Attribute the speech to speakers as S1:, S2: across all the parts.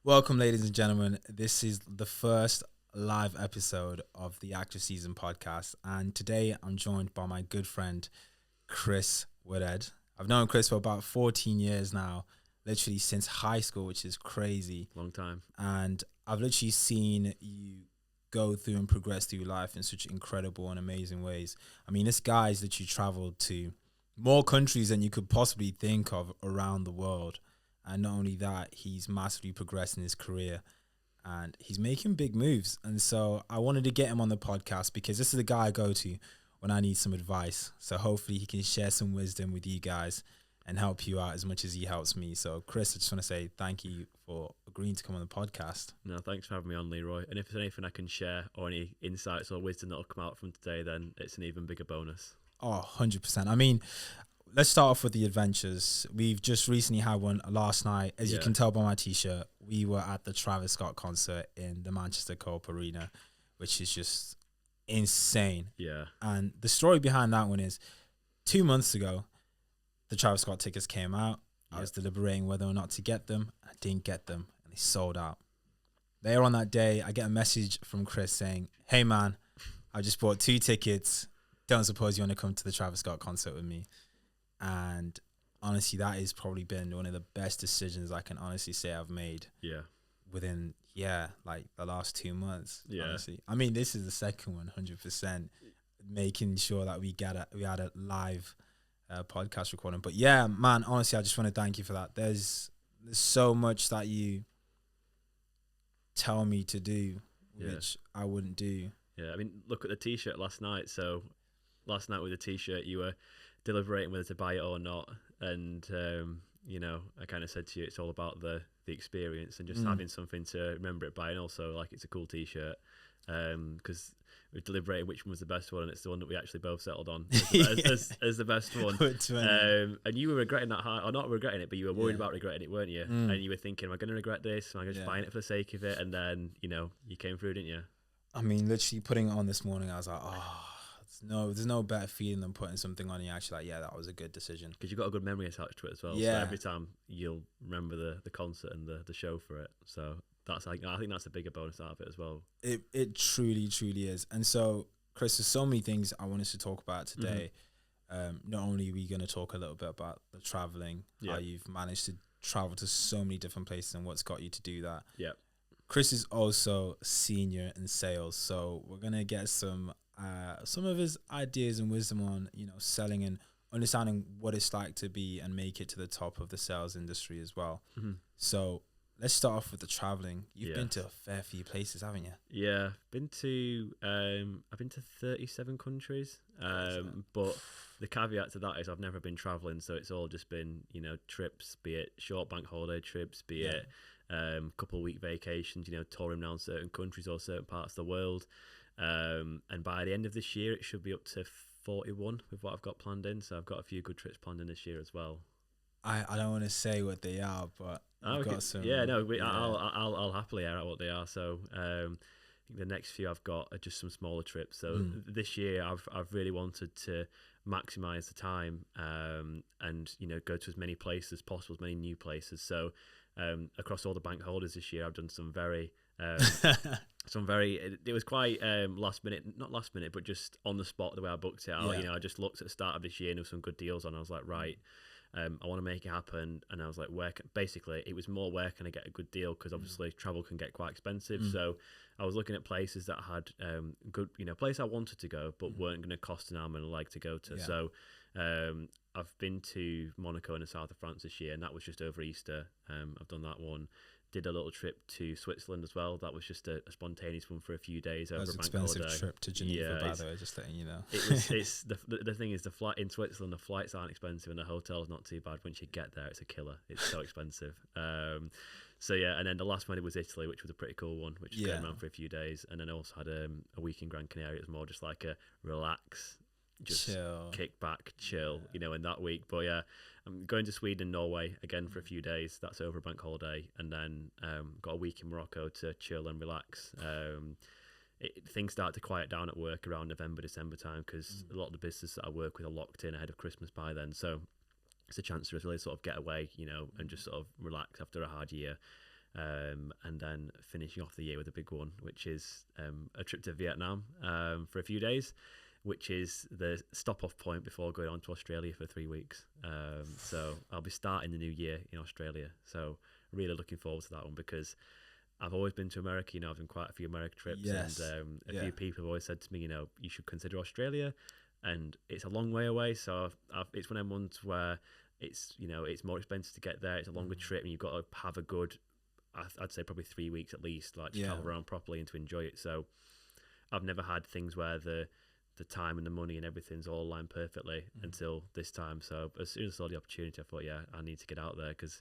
S1: Welcome, ladies and gentlemen. This is the first live episode of the Active Season podcast. And today I'm joined by my good friend, Chris Woodhead. I've known Chris for about 14 years now, literally since high school, which is crazy.
S2: Long time.
S1: And I've literally seen you go through and progress through life in such incredible and amazing ways. I mean, this guy's literally traveled to more countries than you could possibly think of around the world. And not only that, he's massively progressed in his career and he's making big moves. And so I wanted to get him on the podcast because this is the guy I go to when I need some advice. So hopefully he can share some wisdom with you guys and help you out as much as he helps me. So Chris, I just want to say thank you for agreeing to come on the podcast.
S2: No, thanks for having me on, Leroy. And if there's anything I can share or any insights or wisdom that'll come out from today, then it's an even bigger bonus.
S1: Oh, 100%. I mean, let's start off with the adventures. We've just recently had one last night. As you can tell by my t-shirt, we were at the Travis Scott concert in the Manchester Co-op Arena, which is just insane.
S2: Yeah.
S1: And the story behind that one is 2 months ago, the Travis Scott tickets came out. I was deliberating whether or not to get them. I didn't get them and they sold out. Later on that day, I get a message from Chris saying, "Hey man, I just bought 2 tickets. Don't suppose you want to come to the Travis Scott concert with me?" And honestly, that has probably been one of the best decisions I can honestly say I've made.
S2: Yeah.
S1: Within, like the last 2 months.
S2: Yeah.
S1: Honestly, I mean, this is the second one, 100%, making sure that we had a live podcast recording. But yeah, man, honestly, I just want to thank you for that. There's so much that you tell me to do, which I wouldn't do.
S2: Yeah. I mean, look at the t-shirt last night. So last night with the t-shirt, you were deliberating whether to buy it or not, and I kind of said to you it's all about the experience and just having something to remember it by, and also like it's a cool t-shirt because we deliberated which one was the best one, and it's the one that we actually both settled on as the best one. And you were regretting that or not regretting it, but you were worried about regretting it, weren't you? And you were thinking, am I going to regret this? Am I just buying it for the sake of it? And then you came through, didn't you?
S1: I mean, literally putting it on this morning, I was like, there's no better feeling than putting something on and you're actually like, yeah, that was a good decision.
S2: Because you've got a good memory attached to it as well.
S1: Yeah.
S2: So every time you'll remember the concert and the show for it. So that's I think that's a bigger bonus out of it as well.
S1: It truly, truly is. And so, Chris, there's so many things I want us to talk about today. Not only are we going to talk a little bit about the traveling, how you've managed to travel to so many different places and what's got you to do that.
S2: Yeah.
S1: Chris is also senior in sales. So we're going to get some of his ideas and wisdom on, selling and understanding what it's like to be and make it to the top of the sales industry as well. So let's start off with the traveling. You've been to a fair few places, haven't you?
S2: Yeah, I've been to 37 countries. But the caveat to that is I've never been traveling, so it's all just been, trips, be it short bank holiday trips, be it couple of week vacations, touring around certain countries or certain parts of the world. And by the end of this year, it should be up to 41 with what I've got planned in. So I've got a few good trips planned in this year as well.
S1: I don't want to say what they are, but I've got some.
S2: I'll happily air out what they are. So I think the next few I've got are just some smaller trips. So this year I've really wanted to maximise the time and go to as many places as possible, as many new places. So across all the bank holidays this year, I've done some very it was quite not last minute, but just on the spot the way I booked it out. I just looked at the start of this year and there was some good deals on. I was like, right, I want to make it happen. And I was like, basically it was more where can I get a good deal, because obviously travel can get quite expensive. So I was looking at places that had good, place I wanted to go but weren't going to cost an arm and a leg to go to. So I've been to Monaco in the south of France this year, and that was just over Easter. I've done that one. Did a little trip to Switzerland as well. That was just a spontaneous one for a few days over a bank holiday.
S1: Expensive trip to Geneva, by the way, just letting you know.
S2: It's the thing is, the flight in Switzerland, the flights aren't expensive and the hotel's not too bad. Once you get there, it's a killer. It's so expensive. And then the last one was Italy, which was a pretty cool one, which was going around for a few days. And then I also had a week in Gran Canaria. It was more just like a relax, just chill. Kick back, chill, in that week. But yeah, I'm going to Sweden and Norway again for a few days. That's over a bank holiday. And then got a week in Morocco to chill and relax. Things start to quiet down at work around November, December time, because a lot of the businesses that I work with are locked in ahead of Christmas by then. So it's a chance to really sort of get away, and just sort of relax after a hard year. and then finishing off the year with a big one, which is a trip to Vietnam for a few days, which is the stop-off point before going on to Australia for 3 weeks. So I'll be starting the new year in Australia. So really looking forward to that one, because I've always been to America. You know, I've done quite a few American trips,
S1: Yes.
S2: and a few people have always said to me, you know, you should consider Australia, and it's a long way away. So it's one of them ones where it's, you know, it's more expensive to get there. It's a longer trip, and you've got to have a good, I'd say probably 3 weeks at least, like to travel around properly and to enjoy it. So I've never had things where the time and the money and everything's all aligned perfectly until this time. So as soon as I saw the opportunity, I thought, yeah, I need to get out there, because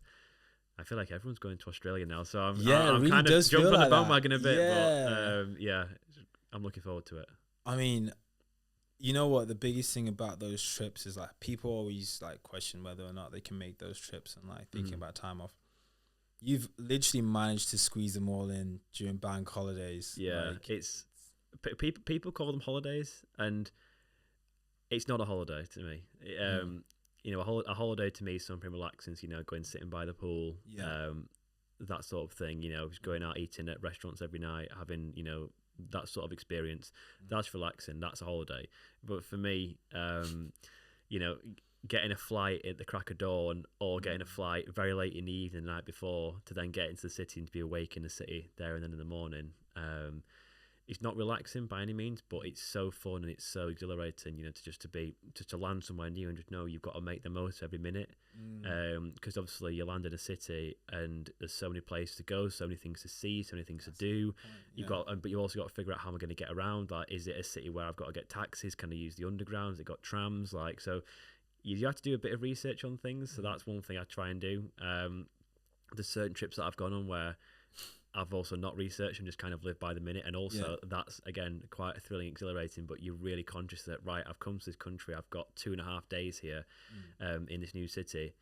S2: I feel like everyone's going to Australia now. So I'm
S1: really
S2: kind of jumping on the bandwagon a bit.
S1: Yeah.
S2: But yeah, I'm looking forward to it.
S1: I mean, you know what? The biggest thing about those trips is like people always like question whether or not they can make those trips, and like thinking about time off. You've literally managed to squeeze them all in during bank holidays.
S2: Yeah,
S1: like,
S2: it's people call them holidays, and it's not a holiday to me. You know, a holiday to me is something relaxing. So, you know, going sitting by the pool, that sort of thing. You know, just going out eating at restaurants every night, having, you know, that sort of experience. That's relaxing. That's a holiday. But for me, you know, getting a flight at the crack of dawn, or getting a flight very late in the evening the night before, to then get into the city and to be awake in the city there and then in the morning, it's not relaxing by any means, but it's so fun and it's so exhilarating, you know, to land somewhere new and just know you've got to make the most of every minute. Because obviously you land in a city and there's so many places to go, so many things to see, so many things to do. But you also got to figure out how am I going to get around. Like, is it a city where I've got to get taxis? Can I use the underground? Has it got trams? Like, so you have to do a bit of research on things. So that's one thing I try and do. There's certain trips that I've gone on where I've also not researched and just kind of lived by the minute, and also that's again quite thrilling, exhilarating. But you're really conscious that, right, I've come to this country, I've got 2.5 days here, in this new city.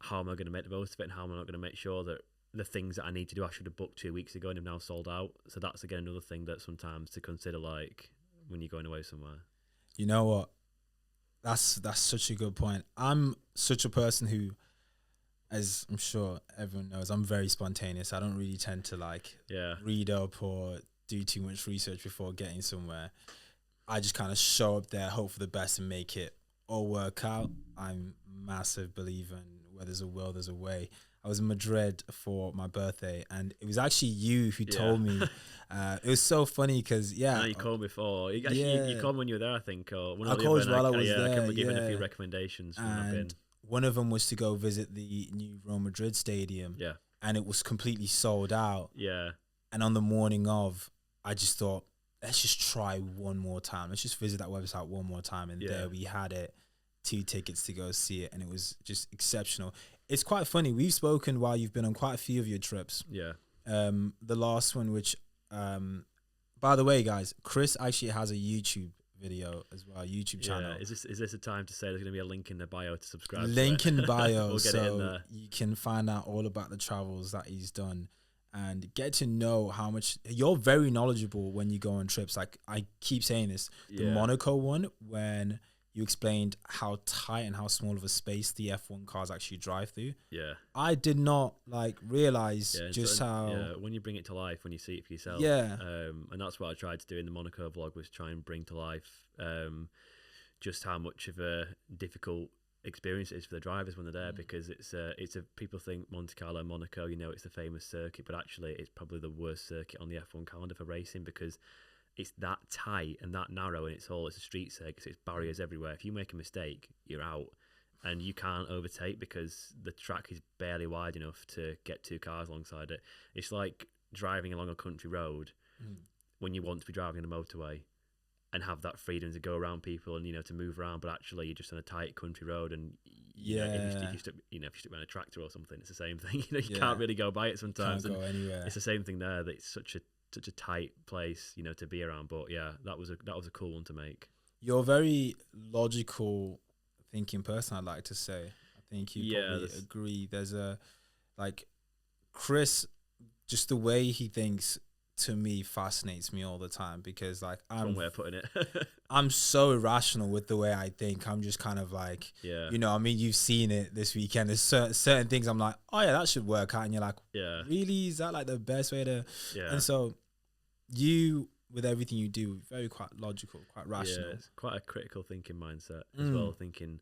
S2: How am I going to make the most of it, and how am I not going to make sure that the things that I need to do, I should have booked 2 weeks ago and have now sold out? So that's again another thing that sometimes to consider, like when you're going away somewhere.
S1: You know what? That's such a good point. I'm such a person who, as I'm sure everyone knows, I'm very spontaneous. I don't really tend to like read up or do too much research before getting somewhere. I just kind of show up there, hope for the best, and make it all work out. I'm a massive believer in where there's a will, there's a way. I was in Madrid for my birthday, and it was actually you who told me. It was so funny because,
S2: No, you called before. You called me when you were there, I think. Or
S1: I called while I was there.
S2: I remember giving a few recommendations.
S1: And one of them was to go visit the new Real Madrid stadium.
S2: Yeah.
S1: And it was completely sold out.
S2: Yeah.
S1: And on the morning of, I just thought, let's just try one more time. Let's just visit that website one more time. And there we had it. 2 tickets to go see it. And it was just exceptional. It's quite funny. We've spoken while you've been on quite a few of your trips.
S2: Yeah.
S1: The last one, which, by the way, guys, Chris actually has a YouTube video as well, YouTube channel.
S2: Is this a time to say there's going to be a link in the bio to subscribe?
S1: Link in bio,
S2: we'll get it in there.
S1: You can find out all about the travels that he's done and get to know how much you're very knowledgeable when you go on trips. Like I keep saying this, the Monaco one, when you explained how tight and how small of a space the F1 cars actually drive through.
S2: Yeah,
S1: I did not like realize just how.
S2: Yeah, when you bring it to life, when you see it for yourself.
S1: Yeah,
S2: and that's what I tried to do in the Monaco vlog, was try and bring to life just how much of a difficult experience it is for the drivers when they're there, because it's a people think Monte Carlo, Monaco, you know, it's the famous circuit, but actually it's probably the worst circuit on the F1 calendar for racing, because it's that tight and that narrow, and it's a street circuit, so it's barriers everywhere. If you make a mistake, you're out, and you can't overtake because the track is barely wide enough to get 2 cars alongside it. It's like driving along a country road when you want to be driving on a motorway and have that freedom to go around people and, you know, to move around, but actually you're just on a tight country road, and you know, if you stick behind a tractor or something, it's the same thing. You know, you can't really go by it sometimes.
S1: Can't go anywhere.
S2: It's the same thing there. That it's such a tight place, you know, to be around. But yeah, that was a cool one to make.
S1: You're a very logical thinking person, I'd like to say. I think you probably agree. There's a, like, Chris, just the way he thinks to me fascinates me all the time, because like
S2: That's one way of putting it.
S1: I'm so irrational with the way I think. I'm just kind of like,
S2: Yeah.
S1: you know, I mean, you've seen it this weekend. There's certain things I'm like, oh yeah, that should work out. And you're like,
S2: Yeah.
S1: really? Is that like the best way to?
S2: Yeah.
S1: And so you, with everything you do, very quite logical, quite rational.
S2: Yeah, it's quite a critical thinking mindset as well. Thinking,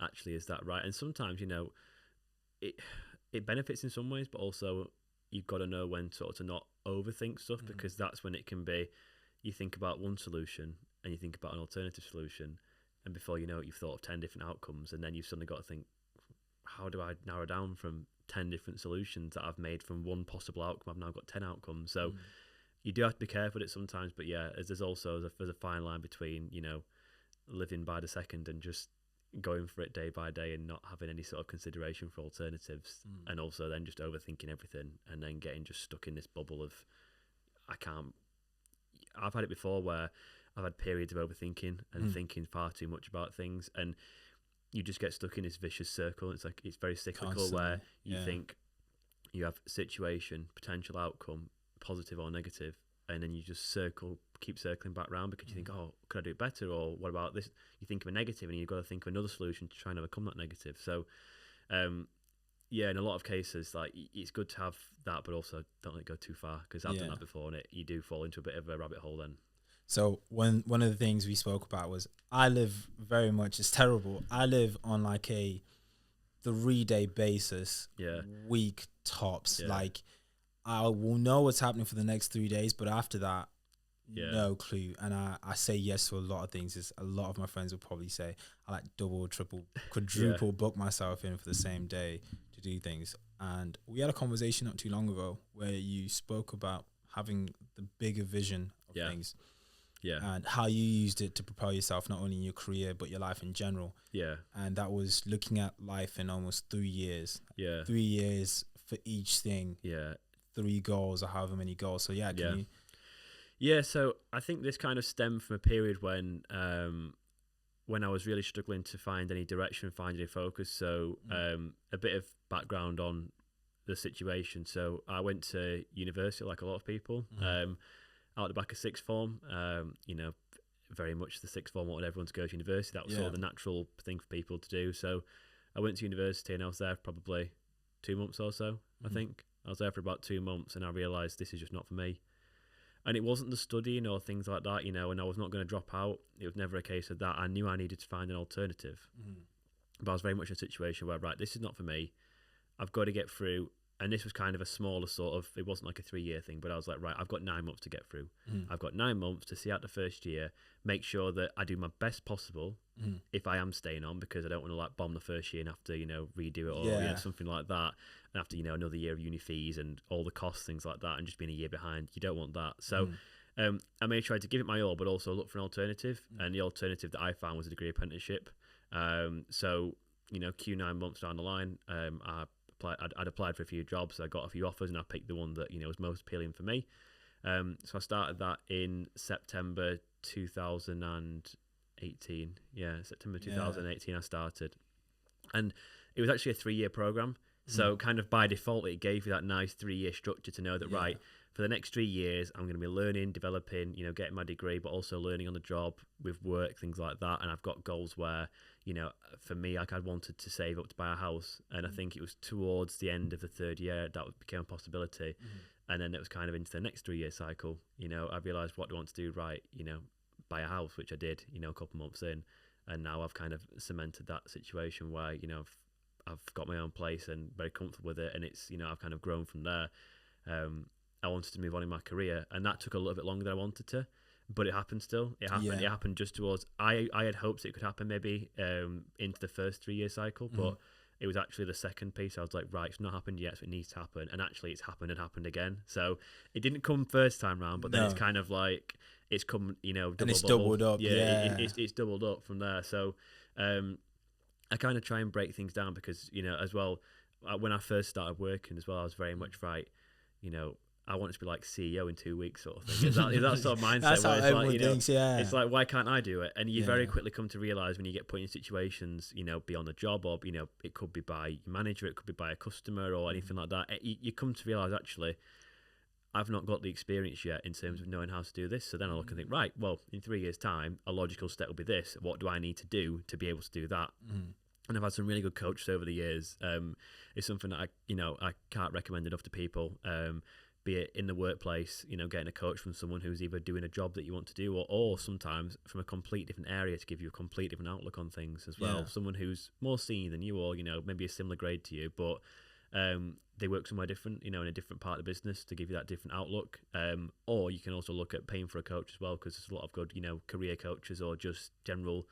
S2: actually, is that right? And sometimes, you know, it benefits in some ways, but also you've got to know when sort of to not overthink stuff, because that's when it can be, you think about one solution and you think about an alternative solution, and before you know it, you've thought of 10 different outcomes, and then you've suddenly got to think, how do I narrow down from 10 different solutions that I've made from one possible outcome? I've now got 10 outcomes. So you do have to be careful with it sometimes, but yeah, there's also there's a fine line between, you know, living by the second and just going for it day by day and not having any sort of consideration for alternatives, and also then just overthinking everything and then getting just stuck in this bubble of, I've had it before where I've had periods of overthinking and thinking far too much about things, and you just get stuck in this vicious circle. It's like, it's very cyclical. Constantly, where you think you have situation, potential outcome, positive or negative, and then you just keep circling back around, because you think, oh, could I do it better, or what about this? You think of a negative and you've got to think of another solution to try and overcome that negative. So yeah, in a lot of cases, like, it's good to have that, but also don't let it go too far, because I've done that before, and you do fall into a bit of a rabbit hole then.
S1: So one of the things we spoke about was, I live very much, it's terrible, I live on like a 3-day basis, week tops. Like, I will know what's happening for the next 3 days, but after that, no clue. And I say yes to a lot of things. As a lot of my friends will probably say, I like double, triple, quadruple book myself in for the same day to do things. And we had a conversation not too long ago where you spoke about having the bigger vision of things. Yeah. And how you used it to propel yourself, not only in your career, but your life in general. Yeah. And that was looking at life in almost 3 years. Yeah. 3 years for each thing. Yeah. 3 goals or however many goals. So yeah, can you?
S2: Yeah, so I think this kind of stemmed from a period when I was really struggling to find any direction, find any focus. So a bit of background on the situation. So I went to university like a lot of people, out the back of sixth form. You know, very much the sixth form wanted everyone to go to university. That was sort of the natural thing for people to do. So I went to university and I was there for probably 2 months or so, I think. I was there for about 2 months and I realised this is just not for me. And it wasn't the studying or things like that, you know, and I was not going to drop out. It was never a case of that. I knew I needed to find an alternative. But I was very much in a situation where, right, this is not for me. I've got to get through. And this was kind of a smaller sort of, it wasn't like a 3-year thing, but I was like, right, I've got 9 months to get through. I've got 9 months to see out the first year, make sure that I do my best possible if I am staying on, because I don't want to like bomb the first year and have to, you know, redo it or you know, something like that. And after, you know, another year of uni fees and all the costs, things like that, and just being a year behind, you don't want that. So I may try to give it my all, but also look for an alternative. And the alternative that I found was a degree apprenticeship. So, you know, 9 months down the line, I'd applied for a few jobs. I got a few offers and I picked the one that, you know, was most appealing for me. So I started that in September 2018. Yeah, September 2018 I started. And it was actually a 3-year program. So kind of by default, it gave you that nice 3-year structure to know that, right, for the next 3 years, I'm going to be learning, developing, you know, getting my degree, but also learning on the job with work, things like that. And I've got goals where, you know, for me, like I wanted to save up to buy a house. And I think it was towards the end of the 3rd year that became a possibility. And then it was kind of into the next 3-year cycle. You know, I realised, what do I want to do? Right, you know, buy a house, which I did, you know, a couple months in. And now I've kind of cemented that situation where, you know, I've got my own place and very comfortable with it. And it's, you know, I've kind of grown from there. I wanted to move on in my career, and that took a little bit longer than I wanted to, but it happened still. It happened. It happened just towards, I had hopes it could happen maybe into the first 3-year cycle, but it was actually the second piece. I was like, right, it's not happened yet, so it needs to happen. And actually it's happened and happened again. So it didn't come first time round, but then it's kind of like, it's come, you know,
S1: doubled up.
S2: It's doubled up from there. So I kind of try and break things down because, you know, as well, when I first started working as well, I was very much, right, you know, I want to be like CEO in 2 weeks sort of thing. Is that sort of mindset?
S1: That's how everyone
S2: like, you know,
S1: thinks,
S2: it's like, why can't I do it? And you very quickly come to realise when you get put in situations, you know, be on the job, or, you know, it could be by your manager, it could be by a customer or anything like that. You come to realise, actually, I've not got the experience yet in terms of knowing how to do this. So then I look and think, right, well, in 3 years' time, a logical step will be this. What do I need to do to be able to do that? And I've had some really good coaches over the years. It's something that I can't recommend enough to people. Be it in the workplace, getting a coach from someone who's either doing a job that you want to do, or sometimes from a complete different area to give you a complete different outlook on things as well. Someone who's more senior than you, or maybe a similar grade to you, but they work somewhere different, in a different part of the business to give you that different outlook. Or you can also look at paying for a coach as well, because there's a lot of good, career coaches or just general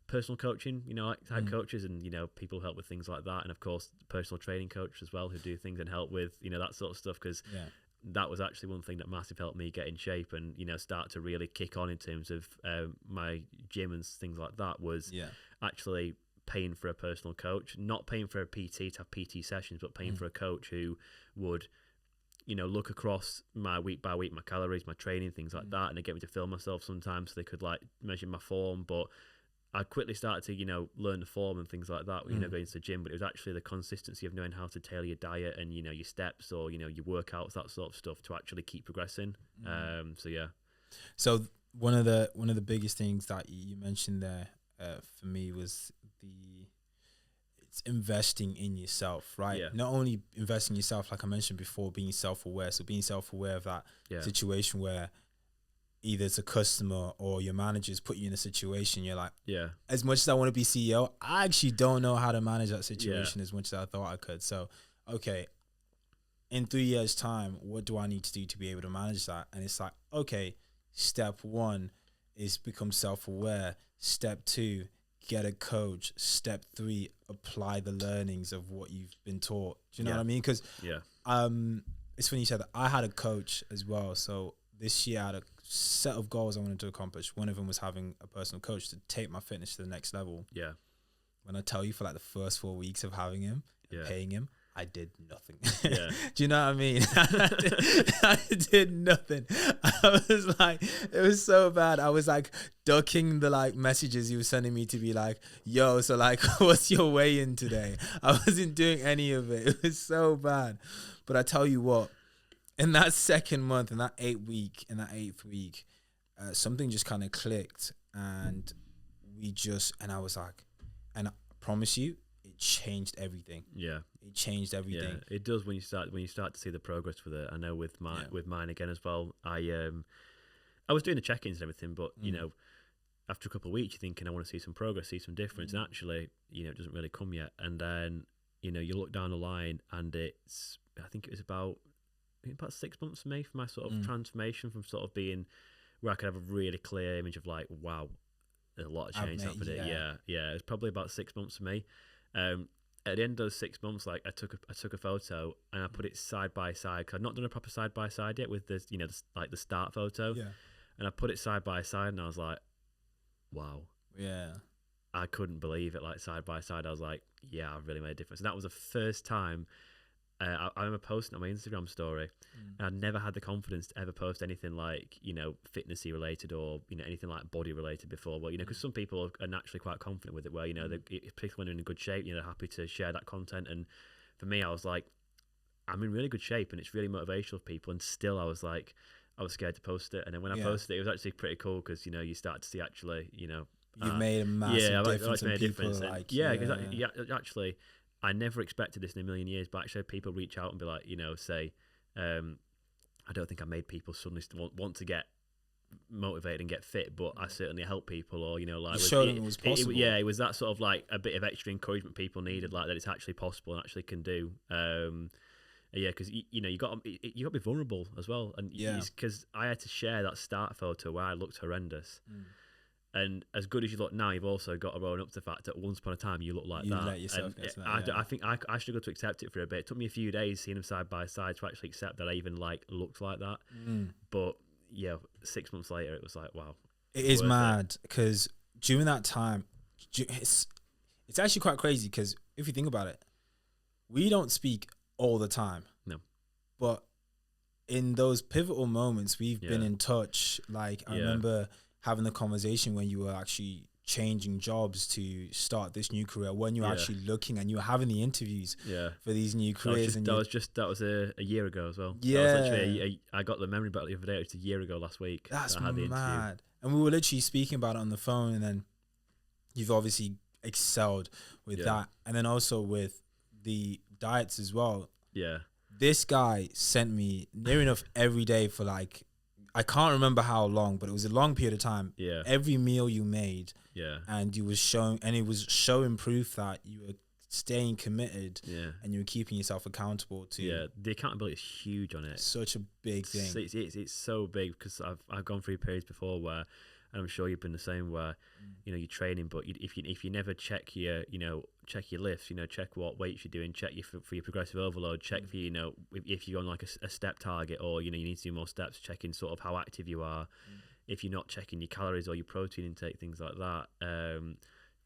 S2: personal coaching, type coaches, and people help with things like that. And of course, personal training coaches as well, who do things and help with that sort of stuff. Because that was actually one thing that massive helped me get in shape and start to really kick on in terms of my gym and things like that. Was actually paying for a personal coach, not paying for a PT to have PT sessions, but paying for a coach who would look across my week by week, my calories, my training, things like that, and they get me to film myself sometimes so they could like measure my form. But I quickly started to, learn the form and things like that, going to the gym, but it was actually the consistency of knowing how to tailor your diet and, your steps or, your workouts, that sort of stuff to actually keep progressing.
S1: So one of the biggest things that you mentioned there for me was it's investing in yourself, right?
S2: Yeah.
S1: Not only investing in yourself, like I mentioned before, being self-aware. So being self-aware of that situation where either it's a customer or your managers put you in a situation you're like, as much as I want to be CEO, I actually don't know how to manage that situation as much as I thought I could. So, okay, in 3 years' time, what do I need to do to be able to manage that? And it's like, okay, step 1 is become self-aware. Step 2, get a coach. Step 3, apply the learnings of what you've been taught. Do you know what I mean? Because it's funny you said that. I had a coach as well. So this year I had a set of goals I wanted to accomplish. One of them was having a personal coach to take my fitness to the next level. Yeah. When I tell you, for like the first 4 weeks of having him and paying him, I did nothing. Yeah. Do you know what I mean? I did nothing. I was like, it was so bad. I was like ducking the like messages he was sending me to be like, yo, so like, what's your weigh-in today? I wasn't doing any of it. It was so bad. But I tell you what, in that second month, in that 8th week, something just kind of clicked, and I was like, and I promise you, it changed everything. Yeah, it changed everything.
S2: Yeah, it does when you start to see the progress with it. I know with mine again as well. I was doing the check-ins and everything, but after a couple of weeks, you're thinking I want to see some progress, see some difference, and actually, it doesn't really come yet. And then you look down the line, and I think it was about 6 months for me for my sort of transformation from sort of being where I could have a really clear image of like, wow, there's a lot of change happening. Yeah. It was probably about 6 months for me. At the end of those 6 months, like I took a photo and I put it side by side, because I'd not done a proper side by side yet with this, like the start photo. Yeah. And I put it side by side, and I was like, wow. Yeah. I couldn't believe it. Like side by side, I was like, yeah, I've really made a difference. And that was the first time. I remember posting on my Instagram story, and I'd never had the confidence to ever post anything like, fitnessy related or, anything like body related before. Well, because some people are naturally quite confident with it, where, particularly when they're in good shape, they're happy to share that content. And for me, I was like, I'm in really good shape and it's really motivational for people. And still I was scared to post it. And then when I posted it, it was actually pretty cool, because, you start to see actually,
S1: you've made a massive difference in people.
S2: Actually, I never expected this in a million years, but actually people reach out and be like, say, I don't think I made people suddenly want to get motivated and get fit, but I certainly help people, or, like,
S1: showed them it was possible.
S2: It was that sort of like a bit of extra encouragement people needed, like that it's actually possible and actually can do. Because you got to be vulnerable as well, and because I had to share that start photo where I looked horrendous. And as good as you look now, you've also got to own up to the fact that once upon a time you look like that.
S1: Let yourself get to that,
S2: I think I struggled to accept it for a bit. It took me a few days seeing them side by side to actually accept that I even like looked like that. But 6 months later, it was like, wow.
S1: It is mad, because during that time, it's actually quite crazy, because if you think about it, we don't speak all the time. No. But in those pivotal moments, we've been in touch. Like, I remember having the conversation when you were actually changing jobs to start this new career when you're
S2: Yeah.
S1: actually looking and you're having the interviews
S2: Yeah.
S1: for these new careers?
S2: That was a year ago as well.
S1: Yeah.
S2: That was literally I got the memory back the other day. It was a year ago last week.
S1: That's
S2: that I had the interview.
S1: mad. And we were literally speaking about it on the phone, and then you've obviously excelled with that. And then also with the diets as well.
S2: Yeah.
S1: This guy sent me near enough every day for like, I can't remember how long, but it was a long period of time.
S2: Yeah.
S1: Every meal you made.
S2: Yeah.
S1: And it was showing proof that you were staying committed.
S2: Yeah.
S1: And you were keeping yourself accountable to.
S2: Yeah. The accountability is huge on it.
S1: Such a big thing.
S2: It's so big, because I've gone through periods before where, and I'm sure you've been the same, where you're training, but if you never check your lifts, check what weights you're doing, check for your progressive overload, check for if you're on like a step target, or you need to do more steps, checking sort of how active you are. If you're not checking your calories or your protein intake, things like that,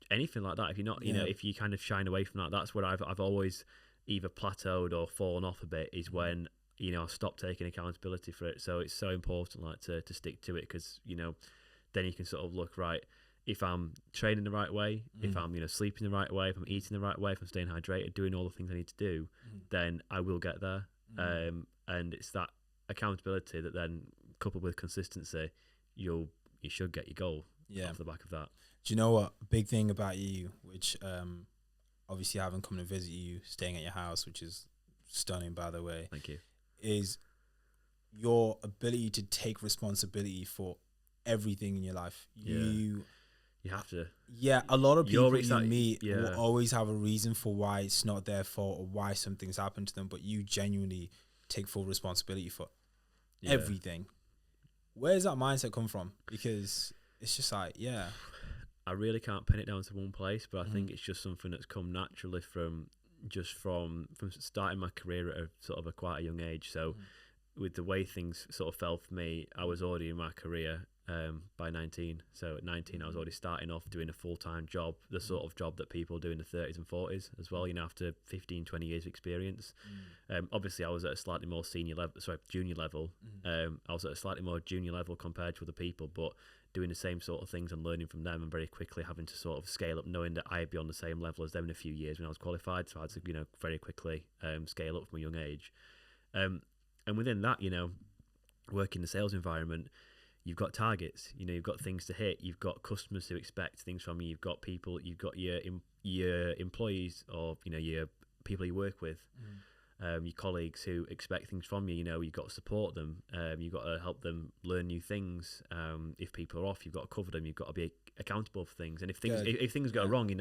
S2: anything like that. If you're not, if you kind of shine away from that, that's where I've always either plateaued or fallen off a bit, is when I've stopped taking accountability for it. So it's so important to stick to it, because then you can sort of look, right, if I'm training the right way, if I'm sleeping the right way, if I'm eating the right way, if I'm staying hydrated, doing all the things I need to do, then I will get there. And it's that accountability that then, coupled with consistency, you should get your goal off the back of that.
S1: Do you know what? A big thing about you, which obviously I haven't come to visit you, staying at your house, which is stunning, by the way.
S2: Thank you.
S1: Is your ability to take responsibility for everything in your life. You
S2: have to.
S1: Yeah, a lot of people you meet will always have a reason for why it's not their fault or why something's happened to them, but you genuinely take full responsibility for everything. Where does that mindset come from? Because it's just like,
S2: I really can't pin it down to one place, but I think it's just something that's come naturally from starting my career at a sort of quite a young age. So with the way things sort of fell for me, I was already in my career by 19. So at 19, I was already starting off doing a full-time job, the sort of job that people do in the 30s and 40s as well, after 15, 20 years of experience. Obviously, I was at a slightly more junior level. I was at a slightly more junior level compared to other people, but doing the same sort of things and learning from them, and very quickly having to sort of scale up, knowing that I'd be on the same level as them in a few years when I was qualified. So I had to, very quickly scale up from a young age. And within that, working in the sales environment, you've got targets, you've got things to hit, you've got customers who expect things from you, you've got people, you've got your employees, or your people you work with, your colleagues who expect things from you. You've got to support them, you've got to help them learn new things. If people are off, you've got to cover them, you've got to be accountable for things. And if things go wrong,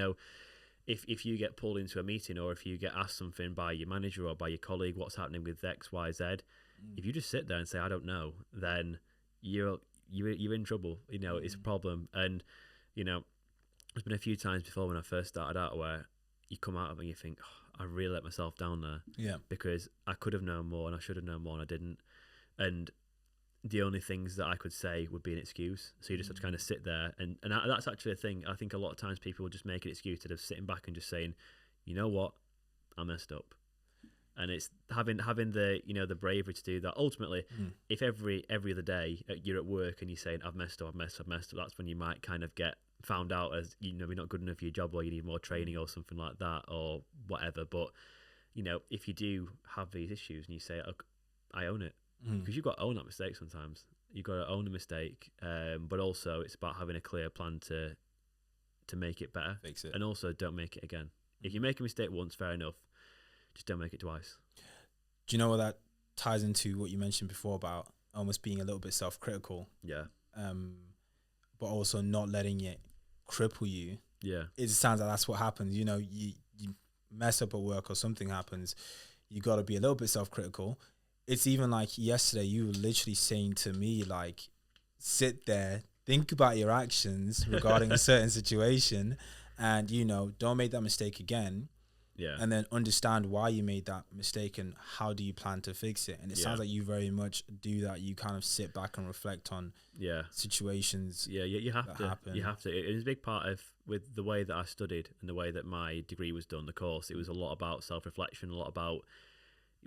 S2: if you get pulled into a meeting, or if you get asked something by your manager or by your colleague, what's happening with X, Y, Z, if you just sit there and say, I don't know, then you're in trouble. It's a problem. And there's been a few times before when I first started out where you come out of it and you think, I really let myself down there, because I could have known more and I should have known more and I didn't. And the only things that I could say would be an excuse. So you just have to kind of sit there, and that's actually a thing. I think a lot of times people will just make an excuse instead of sitting back and just saying, you know what, I messed up. And it's having the the bravery to do that. Ultimately, if every other day you're at work and you're saying, I've messed up, that's when you might kind of get found out as you're not good enough for your job, or you need more training or something like that, or whatever. But if you do have these issues and you say, I own it, because you've got to own that mistake. Sometimes you've got to own the mistake, but also it's about having a clear plan to make it better,
S1: fix it,
S2: and also don't make it again. If you make a mistake once, fair enough. Just don't make it twice.
S1: Do you know what that ties into what you mentioned before about almost being a little bit self-critical?
S2: Yeah.
S1: But also not letting it cripple you.
S2: Yeah.
S1: It sounds like that's what happens. You mess up at work or something happens, you got to be a little bit self-critical. It's even like yesterday, you were literally saying to me, like, sit there, think about your actions regarding a certain situation, and, don't make that mistake again.
S2: Yeah.
S1: And then understand why you made that mistake and how do you plan to fix it. And it sounds like you very much do that. You kind of sit back and reflect on situations.
S2: Yeah, you have to.
S1: Happen.
S2: You have to. It was a big part of, with the way that I studied and the way that my degree was done, the course, it was a lot about self-reflection, a lot about,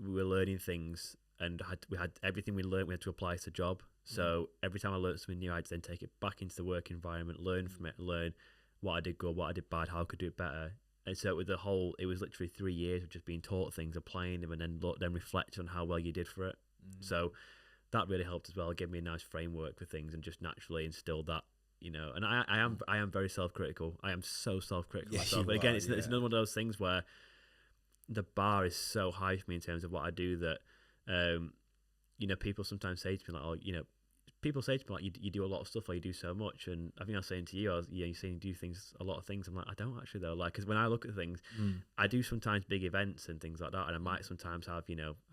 S2: we were learning things, and we had everything we learned, we had to apply to a job. So every time I learned something new, I had to then take it back into the work environment, learn from it, what I did good, what I did bad, how I could do it better. And so with it was literally 3 years of just being taught things, applying them, and then reflect on how well you did for it. So that really helped as well. It gave me a nice framework for things and just naturally instilled that, and I am very self-critical. I am so self-critical myself. But again, it's another one of those things where the bar is so high for me in terms of what I do that, people sometimes say to me like, oh, people say to me like, you do a lot of stuff, like you do so much. And I think I was saying to you, you're saying you do a lot of things. I'm like, I don't actually though. Like, because when I look at things, I do sometimes big events and things like that. And I might sometimes have,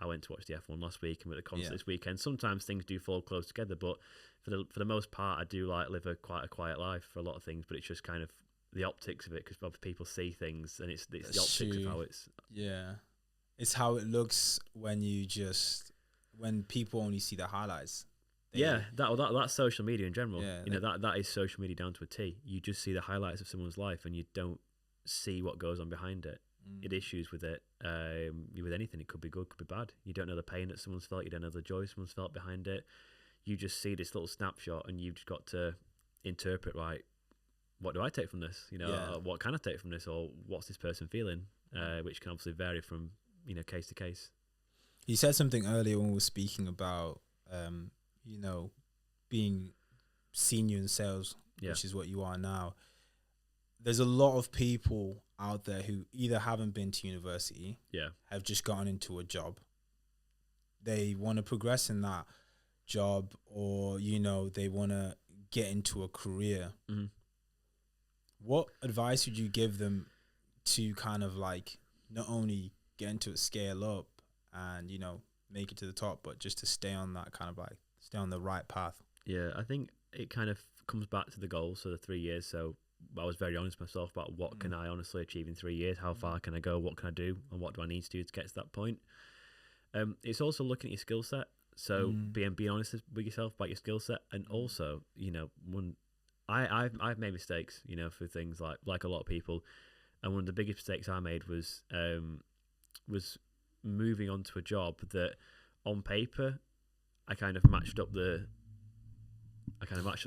S2: I went to watch the F1 last week and with the concert this weekend. Sometimes things do fall close together, but for the most part, I do like live quite a quiet life for a lot of things. But it's just kind of the optics of it, because other people see things, and it's the optics of how it's.
S1: Yeah, it's how it looks when people only see the highlights.
S2: That's social media in general. That is social media down to a T. You just see the highlights of someone's life, and you don't see what goes on behind it. It issues with it. With anything, it could be good, could be bad. You don't know the pain that someone's felt. You don't know the joy someone's felt behind it. You just see this little snapshot, and you've just got to interpret, right, what do I take from this? What can I take from this, or what's this person feeling? Which can obviously vary from case to case.
S1: You said something earlier when we were speaking about being senior in sales, which is what you are now. There's a lot of people out there who either haven't been to university, have just gotten into a job. They want to progress in that job, or they want to get into a career. What advice would you give them to kind of like not only get into it, scale up, and make it to the top, but just to stay on that kind of like stay on the right path?
S2: Yeah, I think it kind of comes back to the goals, so the 3 years. So I was very honest with myself about what can I honestly achieve in 3 years, how far can I go, what can I do, and what do I need to do to get to that point. It's also looking at your skill set, so being honest with yourself about your skill set, and also when I've made mistakes, for things like a lot of people, and one of the biggest mistakes I made was moving on to a job that on paper I kind of matched up the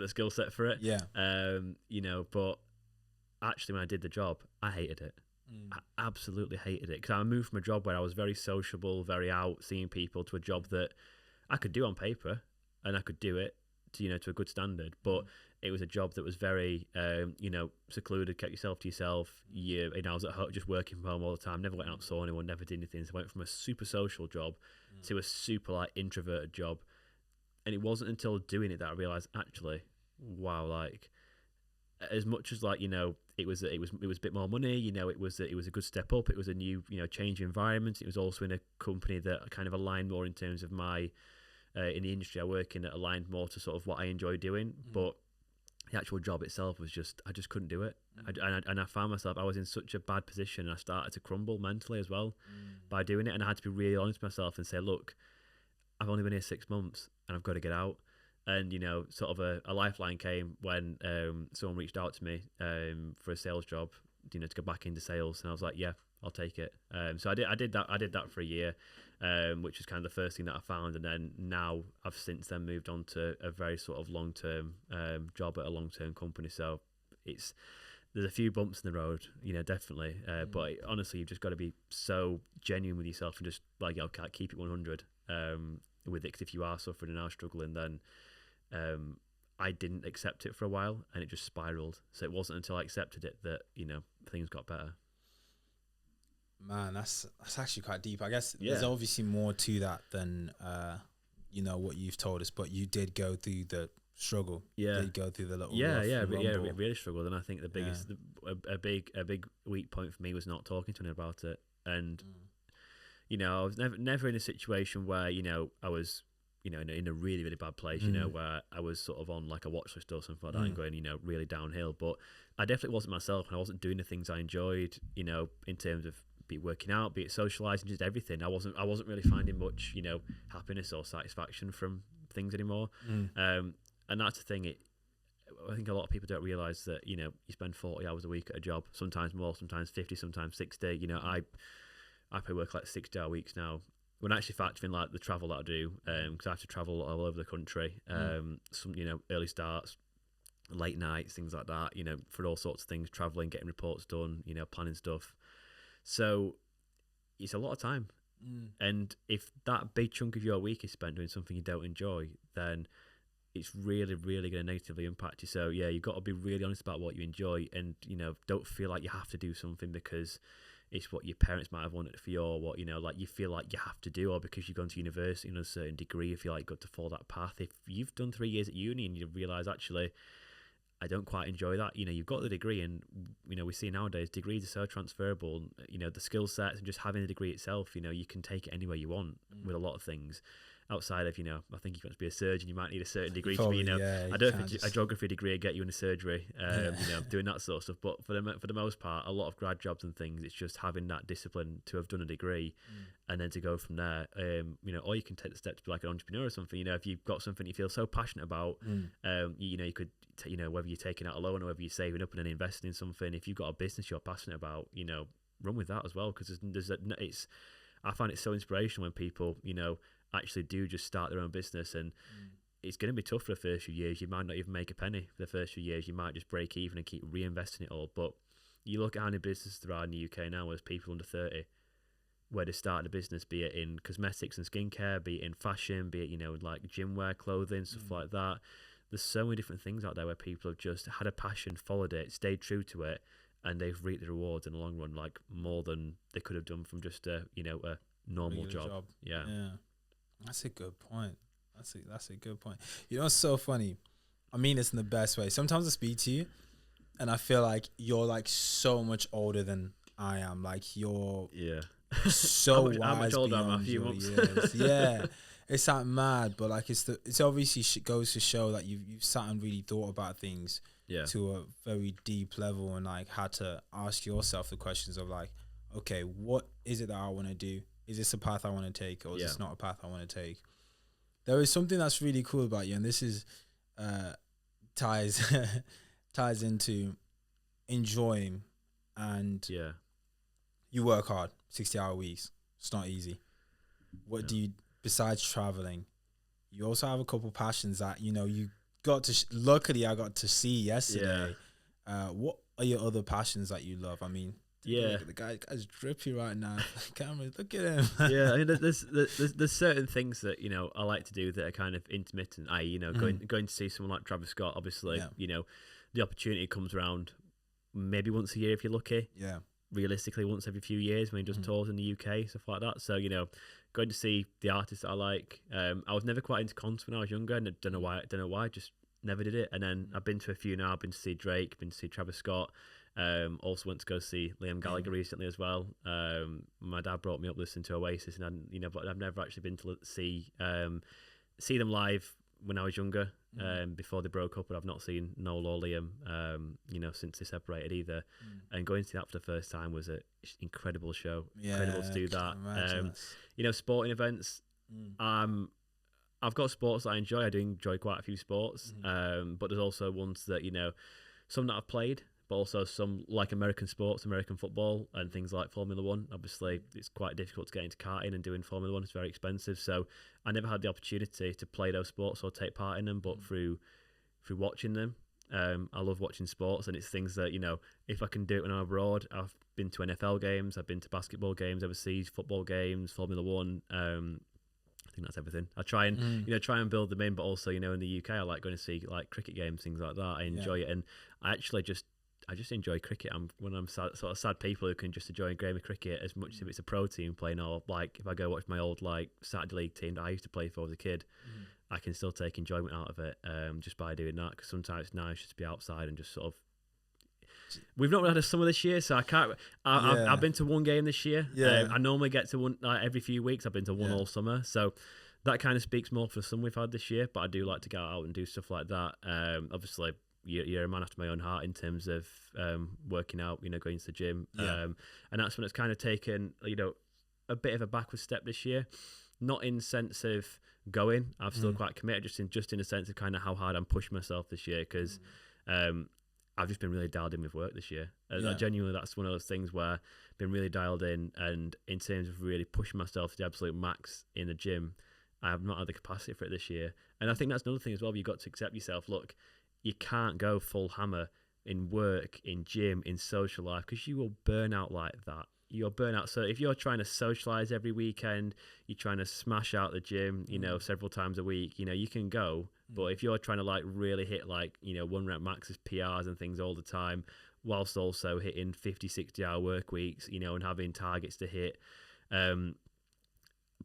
S2: skill set for it. But actually when I did the job, I hated it. I absolutely hated it, because I moved from a job where I was very sociable, very out, seeing people, to a job that I could do on paper, and I could do it to a good standard, but it was a job that was very secluded, kept yourself to yourself. I was at home, just working from home all the time, never went out, saw anyone, never did anything. So I went from a super social job to a super introverted job. And it wasn't until doing it that I realized, actually, wow, as much as it was a bit more money, it was a good step up. It was a new change of environment. It was also in a company that kind of aligned more in terms of my in the industry I work in, that aligned more to sort of what I enjoy doing. But the actual job itself was I just couldn't do it. And I found myself, I was in such a bad position, and I started to crumble mentally as well by doing it. And I had to be really honest with myself and say, look, I've only been here 6 months and I've got to get out. And, sort of a lifeline came when someone reached out to me for a sales job, to go back into sales. And I was like, yeah, I'll take it. So I did that for a year, which was kind of the first thing that I found. And then now I've since then moved on to a very sort of long-term job at a long-term company. So there's a few bumps in the road, definitely. But honestly, you've just got to be so genuine with yourself and just keep it 100 with it. 'Cause if you are suffering and are struggling, then I didn't accept it for a while, and it just spiraled. So it wasn't until I accepted it that things got better.
S1: Man, that's actually quite deep. I guess there's obviously more to that than what you've told us, but you did go through the struggle. You did go through the little
S2: really struggled. And I think the biggest a big weak point for me was not talking to anyone about it. And I was never in a situation where I was in a really, really bad place, where I was sort of on like a watch list or something like that and going, really downhill. But I definitely wasn't myself, and I wasn't doing the things I enjoyed, in terms of be it working out, be it socialising, just everything. I wasn't really finding much, happiness or satisfaction from things anymore. And that's the thing. I think a lot of people don't realise that, you spend 40 hours a week at a job, sometimes more, sometimes 50, sometimes 60. I probably work like 6-hour weeks now. When actually factoring like the travel that I do, because I have to travel all over the country, some early starts, late nights, things like that, for all sorts of things, traveling, getting reports done, planning stuff. So it's a lot of time. And if that big chunk of your week is spent doing something you don't enjoy, then it's really, really going to negatively impact you. So yeah, you've got to be really honest about what you enjoy, and don't feel like you have to do something because it's what your parents might have wanted for you, or what like you feel like you have to do, or because you've gone to university a certain degree, you feel like you've got to follow that path. If you've done 3 years at uni and you realise actually I don't quite enjoy that, you've got the degree, and we see nowadays degrees are so transferable. The skill sets and just having a degree itself, you can take it anywhere you want with a lot of things. Outside of, I think if you want to be a surgeon, you might need a certain degree to be, I don't think a geography degree would get you into surgery, doing that sort of stuff. But for the most part, a lot of grad jobs and things, it's just having that discipline to have done a degree and then to go from there. Or you can take the step to be like an entrepreneur or something. If you've got something you feel so passionate about, you could, whether you're taking out a loan or whether you're saving up and then investing in something, if you've got a business you're passionate about, run with that as well. Because I find it so inspirational when people, actually do just start their own business, and it's going to be tough for the first few years. You might not even make a penny for the first few years. You might just break even and keep reinvesting it all. But you look at how many businesses there are in the UK now as people under 30 where they started a business, be it in cosmetics and skincare, be it in fashion, be it like gym wear, clothing, stuff like that. There's so many different things out there where people have just had a passion, followed it, stayed true to it, and they've reaped the rewards in the long run, like more than they could have done from just a normal job. Yeah.
S1: That's a good point. That's a good point. It's so funny. I mean this in the best way. Sometimes I speak to you and I feel like you're like so much older than I am. Like you're so
S2: how much older am I? A few months.
S1: Years. Yeah. It's like mad, but like it's obviously goes to show that you've sat and really thought about things to a very deep level, and like had to ask yourself the questions of like, okay, what is it that I want to do? Is this a path I want to take, or is this not a path I want to take? There is something that's really cool about you, and this is ties into enjoying, and you work hard, 60-hour weeks. It's not easy. What do you, besides traveling, you also have a couple passions that, you got to, luckily I got to see yesterday. What are your other passions that you love? I mean, look at the guy's drippy right now. Camera, look at him.
S2: I mean, there's certain things that I like to do that are kind of intermittent. Going to see someone like Travis Scott. Obviously, the opportunity comes around maybe once a year if you're lucky. Yeah. Realistically, once every few years when he does tours in the UK, stuff like that. So going to see the artists that I like. I was never quite into concerts when I was younger, and I don't know why. Just never did it. And then I've been to a few now. I've been to see Drake. Been to see Travis Scott. Also went to go see Liam Gallagher recently as well. My dad brought me up listening to Oasis, and but I've never actually been to see them live when I was younger. Before they broke up, but I've not seen Noel or Liam since they separated either. And going to see that for the first time was an incredible show. Incredible to do that. Sporting events. I've got sports that I enjoy. I do enjoy quite a few sports. But there's also ones that some that I've played, but also some like American sports, American football, and things like Formula One. Obviously, it's quite difficult to get into karting and doing Formula One. It's very expensive. So I never had the opportunity to play those sports or take part in them, but through watching them, I love watching sports, and it's things that, if I can do it when I'm abroad. I've been to NFL games, I've been to basketball games overseas, football games, Formula One. I think that's everything. I try and try and build them in, but also in the UK I like going to see like cricket games, things like that. I enjoy it, and I just enjoy cricket. I'm one of them sort of sad people who can just enjoy a game of cricket as much as if it's a pro team playing, or like if I go watch my old like Saturday league team that I used to play for as a kid. I can still take enjoyment out of it just by doing that, because sometimes it's nice just to be outside and just sort of. We've not had a summer this year, so I can't. I've been to one game this year. I normally get to one every few weeks. I've been to one all summer, so that kind of speaks more for the summer we've had this year. But I do like to go out and do stuff like that. Obviously, you're a man after my own heart in terms of working out. Going to the gym, and that's when it's kind of taken a bit of a backward step this year. Not in sense of going. I'm still quite committed, just in a sense of kind of how hard I'm pushing myself this year, because. I've just been really dialed in with work this year. Genuinely, that's one of those things where I've been really dialed in, and in terms of really pushing myself to the absolute max in the gym, I have not had the capacity for it this year. And I think that's another thing as well. You've got to accept yourself. Look, you can't go full hammer in work, in gym, in social life, because you will burn out like that. You'll burn out. So if you're trying to socialize every weekend, you're trying to smash out the gym, several times a week, you can go. But if you're trying to like really hit like, 1 rep maxes, PRs and things all the time, whilst also hitting 50, 60-hour work weeks, and having targets to hit,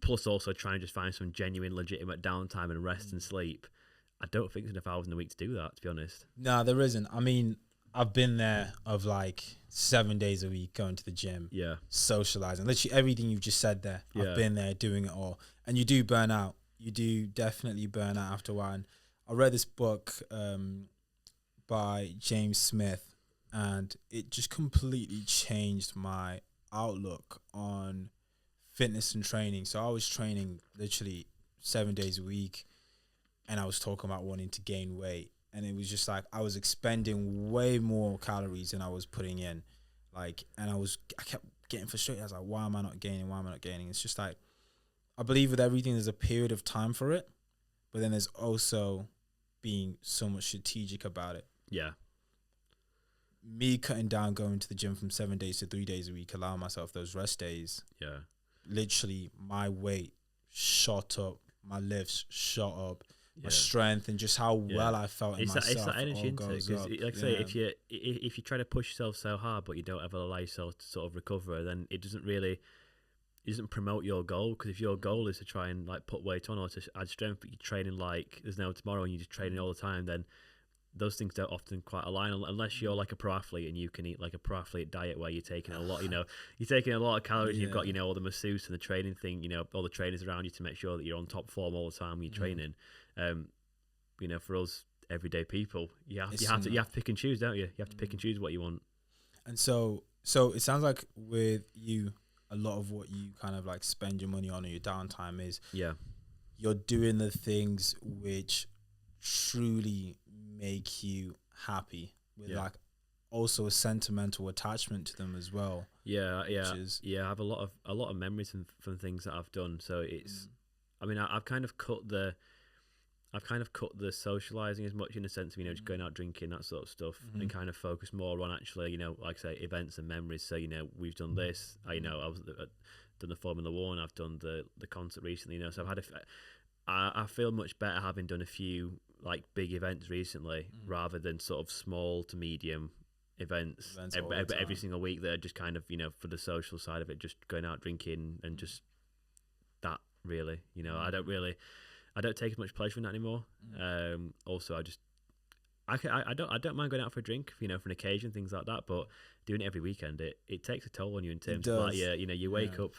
S2: plus also trying to just find some genuine, legitimate downtime and rest and sleep, I don't think there's enough hours in the week to do that, to be honest.
S1: No, there isn't. I mean, I've been there of like 7 days a week going to the gym, socializing, literally everything you've just said there. I've been there doing it all, and you do burn out. You do definitely burn out after a while. And I read this book by James Smith, and it just completely changed my outlook on fitness and training. So I was training literally 7 days a week, and I was talking about wanting to gain weight. And it was just like I was expending way more calories than I was putting in. Like, and I kept getting frustrated. I was like, why am I not gaining? Why am I not gaining? It's just like, I believe with everything, there's a period of time for it. But then there's also being so much strategic about it.
S2: Yeah.
S1: Me cutting down going to the gym from 7 days to 3 days a week, allowing myself those rest days.
S2: Yeah.
S1: Literally, my weight shot up. My lifts shot up. My strength and just how well I felt in myself.
S2: It's that energy, isn't it? Because, like I say, if you try to push yourself so hard, but you don't ever allow yourself to sort of recover, then it doesn't promote your goal. Because if your goal is to try and like put weight on or to add strength, but you're training like there's no tomorrow and you're just training all the time, then those things don't often quite align unless you're like a pro athlete and you can eat like a pro athlete diet where you're taking a lot, you're taking a lot of calories. You've got, all the masseuse and the training thing, all the trainers around you to make sure that you're on top form all the time when you're training. For us everyday people, you have to pick and choose, don't you? You have to pick and choose what you want.
S1: And so it sounds like with you, a lot of what you kind of like spend your money on or your downtime is you're doing the things which truly make you happy with like also a sentimental attachment to them as well.
S2: I have a lot of memories from things that I've done. So it's I mean I've kind of cut the socializing as much in the sense of just going out drinking, that sort of stuff, and kind of focus more on actually like I say, events and memories. So we've done this. I've done the Formula One. I've done the concert recently. So I've had I feel much better having done a few like big events recently rather than sort of small to medium events every single week that are just kind of for the social side of it, just going out drinking and just that really. I don't take as much pleasure in that anymore. Also, I don't mind going out for a drink, for an occasion, things like that. But doing it every weekend, it takes a toll on you in terms of like, you wake up.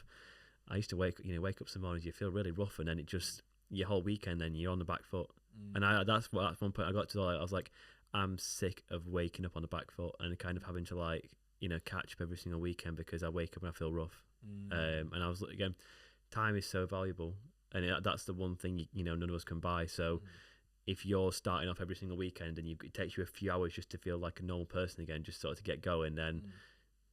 S2: I used to wake up some mornings, you feel really rough, and then it just your whole weekend, then you're on the back foot. And that's one point I got to. I was like, I'm sick of waking up on the back foot and kind of having to like catch up every single weekend because I wake up and I feel rough. And I was like, again, time is so valuable. And that's the one thing none of us can buy. So if you're starting off every single weekend and it takes you a few hours just to feel like a normal person again, just sort of to get going, then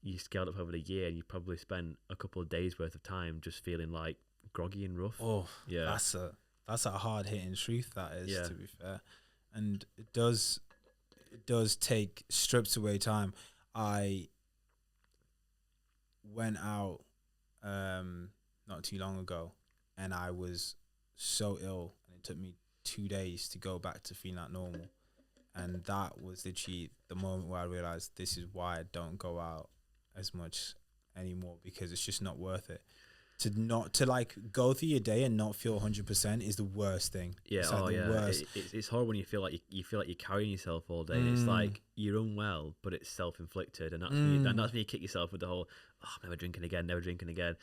S2: you scaled up over the year and you probably spent a couple of days worth of time just feeling like groggy and rough.
S1: Oh, yeah, that's a hard hitting truth. That is, to be fair, and it does strips away time. I went out not too long ago. And I was so ill, and it took me 2 days to go back to feeling like normal. And that was literally the moment where I realized this is why I don't go out as much anymore, because it's just not worth it. To like go through your day and not feel 100% is the worst thing.
S2: Yeah,
S1: it's like the worst.
S2: It's horrible when you feel like you're carrying yourself all day. It's like you're unwell, but it's self-inflicted, and that's when you kick yourself with the whole never drinking again.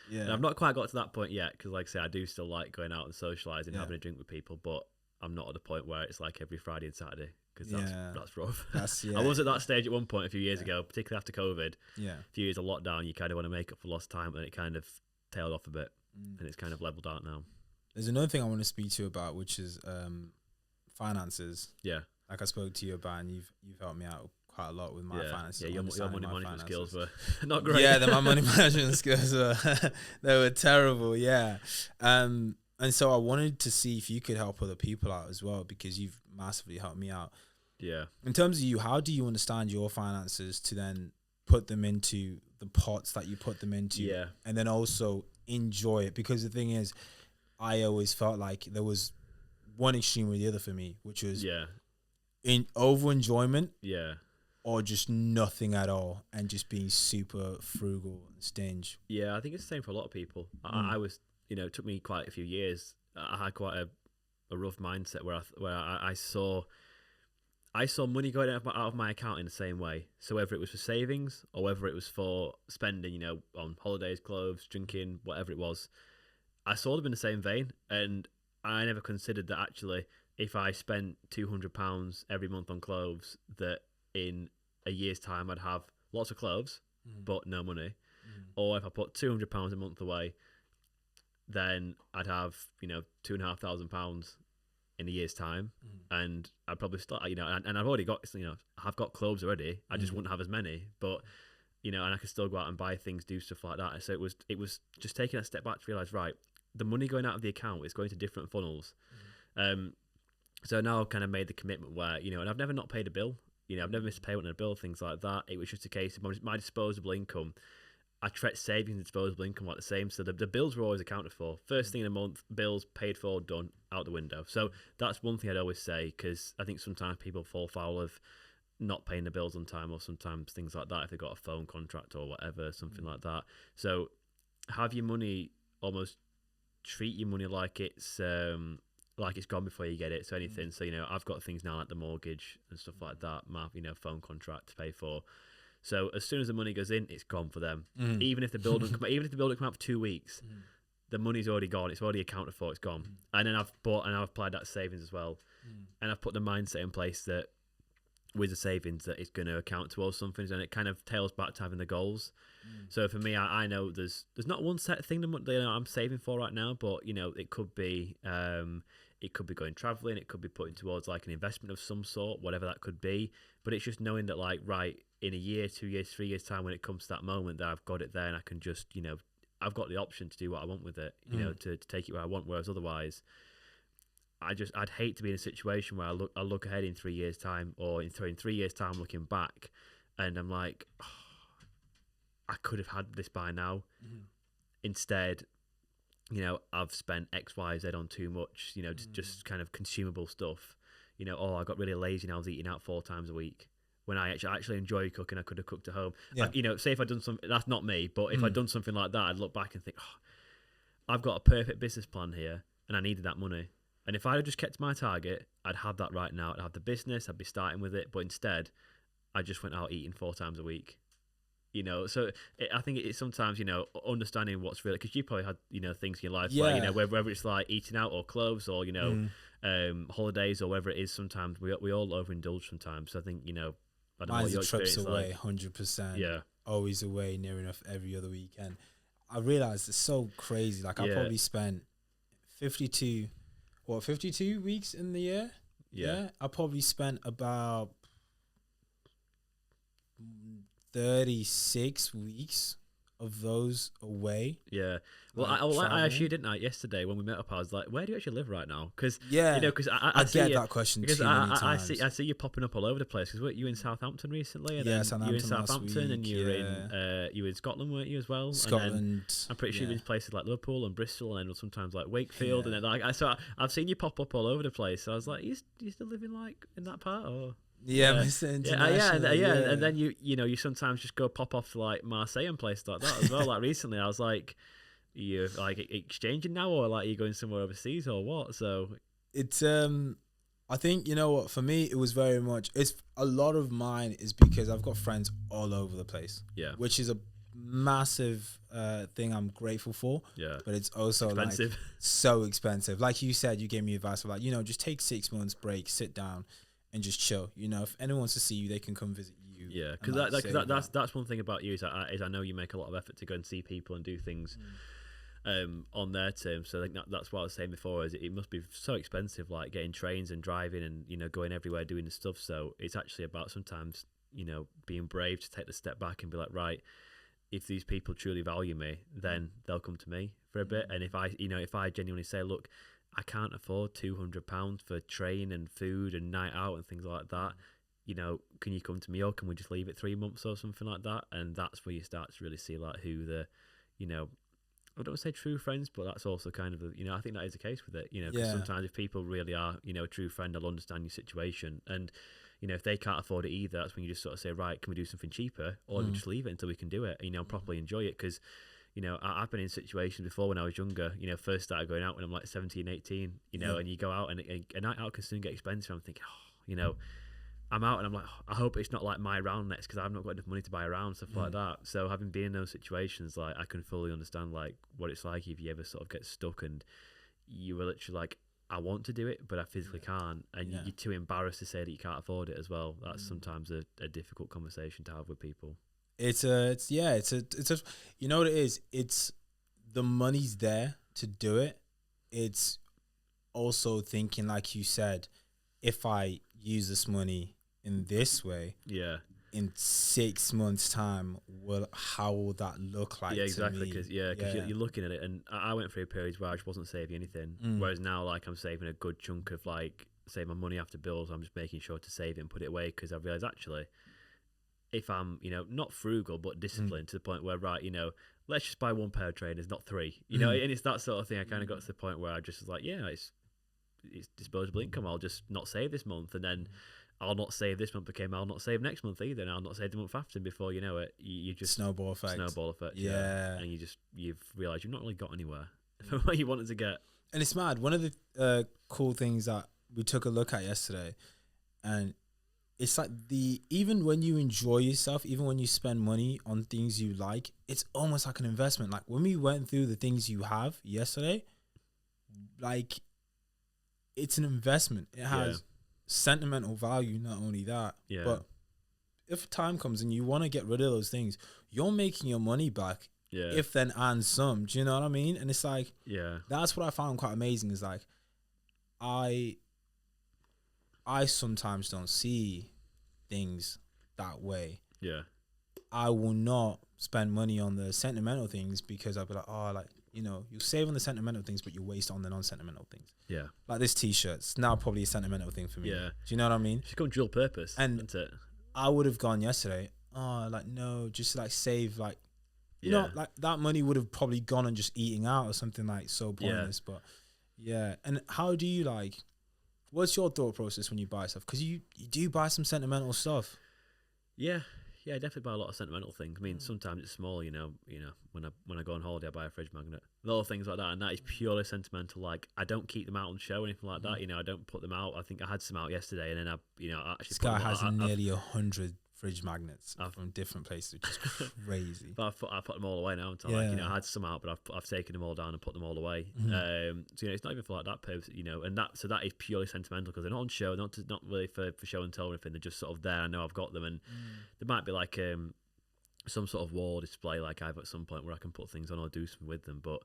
S2: Yeah. And I've not quite got to that point yet, because like I say, I do still like going out and socializing, having a drink with people, but I'm not at the point where it's like every Friday and Saturday, because that's rough. I was at that stage at one point a few years ago, particularly after COVID. Yeah, a few years of lockdown, you kind of want to make up for lost time, and it kind of tailed off a bit, and it's kind of leveled out now.
S1: There's another thing I want to speak to you about, which is finances. Yeah, like I spoke to you about, and you've helped me out quite a lot with my finances.
S2: Yeah, your money management skills were not great.
S1: Yeah, my money management skills were terrible. Yeah, and so I wanted to see if you could help other people out as well, because you've massively helped me out.
S2: Yeah.
S1: In terms of you, how do you understand your finances to then put them into the pots that you put them into,
S2: Yeah.
S1: and then also enjoy it? Because the thing is, I always felt like there was one extreme or the other for me, which was
S2: Yeah.
S1: in over enjoyment
S2: Yeah.
S1: or just nothing at all and just being super frugal and stingy.
S2: Yeah, I think it's the same for a lot of people. I was, it took me quite a few years. I had quite a rough mindset where I saw money going out of my account in the same way. So whether it was for savings or whether it was for spending, on holidays, clothes, drinking, whatever it was, I saw them in the same vein. And I never considered that actually, if I spent £200 every month on clothes, that in a year's time I'd have lots of clothes, but no money. Or if I put £200 a month away, then I'd have, £2,500 in a year's time, and I'd probably start, and I've already got, I've got clothes already. I just wouldn't have as many, but and I could still go out and buy things, do stuff like that. So it was just taking a step back to realize, right, the money going out of the account is going to different funnels. So now I've kind of made the commitment where, and I've never not paid a bill. I've never missed a payment on a bill, things like that. It was just a case of my disposable income. I treat savings and disposable income like the same. So the bills were always accounted for. First thing in a month, bills paid for, done, out the window. So that's one thing I'd always say, because I think sometimes people fall foul of not paying the bills on time, or sometimes things like that if they've got a phone contract or whatever, something like that. So have your money, almost treat your money like it's gone before you get it. So anything. So I've got things now like the mortgage and stuff like that. My phone contract to pay for. So as soon as the money goes in, it's gone for them. Even if the bill doesn't come out for 2 weeks, the money's already gone. It's already accounted for. It's gone. And then I've applied that savings as well, and I've put the mindset in place that with the savings that it's going to account towards something, and it kind of tails back to having the goals. So for me, I know there's not one set thing that I'm saving for right now, but it could be going traveling, it could be putting towards like an investment of some sort, whatever that could be. But it's just knowing that, like, right, in a year, 2 years, 3 years time, when it comes to that moment, that I've got it there and I can just, I've got the option to do what I want with it, to take it where I want. Whereas otherwise, I'd hate to be in a situation where I look ahead in 3 years time, or in 3 years time looking back, and I'm like, oh, I could have had this by now. Instead, I've spent X, Y, Z on too much, just kind of consumable stuff. I got really lazy and I was eating out 4 times a week. When I actually enjoy cooking, I could have cooked at home.
S1: Yeah.
S2: Like, say if I'd done something, that's not me, but if I'd done something like that, I'd look back and think, oh, I've got a perfect business plan here and I needed that money. And if I had just kept my target, I'd have that right now. I'd have the business, I'd be starting with it. But instead, I just went out eating 4 times a week. So I think it's sometimes, understanding what's really, because you probably had, things in your life, like, whether it's like eating out or clothes or, holidays or whatever it is. Sometimes we all overindulge sometimes. So I think, I don't know what your
S1: trips away,
S2: like.
S1: 100%.
S2: Yeah.
S1: Always away, near enough every other weekend. I realized it's so crazy. Like, I probably spent 52 weeks in the year? Yeah. I probably spent about 36 weeks of those away.
S2: Yeah. Well, I asked you, didn't I, yesterday when we met up? I was like, where do you actually live right now? Because because I
S1: get that question too many times.
S2: I see you popping up all over the place. Because you in Southampton recently, and
S1: yeah,
S2: you were in Southampton,
S1: week,
S2: and you were in Scotland, weren't you, as well?
S1: Scotland.
S2: And then I'm pretty sure you've been to places like Liverpool and Bristol, and then sometimes like Wakefield, and then I've seen you pop up all over the place. So I was like, you still living like in that part, or?
S1: Mr. International.
S2: And then you sometimes just go pop off to like Marseille and places like that as well. Like recently, I was like, you're like exchanging now, or like you're going somewhere overseas, or what? So
S1: it's I think, what, for me it was very much, it's a lot of mine is because I've got friends all over the place. Yeah, which is a massive thing I'm grateful for. Yeah, but it's also expensive. Like so expensive. Like you said, you gave me advice of like, just take 6 months break, sit down and just chill. If anyone wants to see you, they can come visit you. Yeah,
S2: because that's one thing about you is I know you make a lot of effort to go and see people and do things on their terms. So I think that's what I was saying before, is it must be so expensive, like getting trains and driving and going everywhere doing the stuff. So it's actually about sometimes being brave to take the step back and be like, right, if these people truly value me, then they'll come to me for a bit. And if I genuinely say, look, I can't afford £200 for train and food and night out and things like that. You know, can you come to me, or can we just leave it 3 months or something like that? And that's where you start to really see like who the, you know, I don't say true friends, but that's also kind of, you know, I think that is the case with it, you know, because sometimes if people really are, you know, a true friend, they'll understand your situation. And, you know, if they can't afford it either, that's when you just sort of say, right, can we do something cheaper, or just leave it until we can do it, you know, properly enjoy it. Because, you know, I've been in situations before when I was younger, you know, first started going out when I'm like 17, 18, you know, and you go out and a night out can soon get expensive. I'm thinking, oh, you know, I'm out and I'm like, oh, I hope it's not like my round next, because I've not got enough money to buy a round, stuff like that. So having been in those situations, like, I can fully understand like what it's like if you ever sort of get stuck and you were literally like, I want to do it, but I physically can't, and you're too embarrassed to say that you can't afford it as well. That's sometimes a difficult conversation to have with people.
S1: It's a, you know what it is? It's the money's there to do it. It's also thinking, like you said, if I use this money in this way, in 6 months' time, how will that look like?
S2: Yeah, exactly.
S1: Because
S2: you're looking at it, and I went through a period where I just wasn't saving anything. Whereas now, like, I'm saving a good chunk of, like, say my money after bills. I'm just making sure to save it and put it away, because I realised actually, if I'm, you know, not frugal but disciplined to the point where, right, you know, let's just buy one pair of trainers, not three, you know, and it's that sort of thing. I kind of got to the point where I just was like, yeah, it's disposable income. I'll just not save this month, and then I'll not save this month. I'll not save next month either, and I'll not save the month after. Before you know it, you just
S1: snowball effect. Yeah.
S2: And you've realised you've not really got anywhere from where you wanted to get.
S1: And it's mad. One of the cool things that we took a look at yesterday, and it's like even when you enjoy yourself, even when you spend money on things you like, it's almost like an investment. Like when we went through the things you have yesterday, like, it's an investment. It has sentimental value, not only that, but if time comes and you want to get rid of those things, you're making your money back, if then and some. Do you know what I mean? And it's like, that's what I found quite amazing, is like, I sometimes don't see things that way. I will not spend money on the sentimental things, because I'll be like, oh, like, you know, you save on the sentimental things, but you waste on the non-sentimental things. Like this T-shirt's now probably a sentimental thing for me. Do you know what I mean?
S2: It's become dual purpose, isn't it?
S1: I would have gone yesterday, oh, like, no, just like save, like, you know, like that money would have probably gone on just eating out or something, like, so pointless. But and how do you, like, what's your thought process when you buy stuff? Because you do buy some sentimental stuff.
S2: Yeah, I definitely buy a lot of sentimental things. I mean, sometimes it's small, you know. When I go on holiday, I buy a fridge magnet, little things like that, and that is purely sentimental. Like, I don't keep them out on show or anything like that. You know, I don't put them out. I think I had some out yesterday, and then I actually.
S1: This guy has nearly 100 fridge magnets from different places, which is crazy.
S2: But I put them all away now. Until like, I had some out, but I've taken them all down and put them all away. So it's not even for like that purpose, and that is purely sentimental, because they're not on show, not really for show and tell or anything. They're just sort of there. I know I've got them, and there might be like some sort of wall display like I have at some point where I can put things on or do something with them. But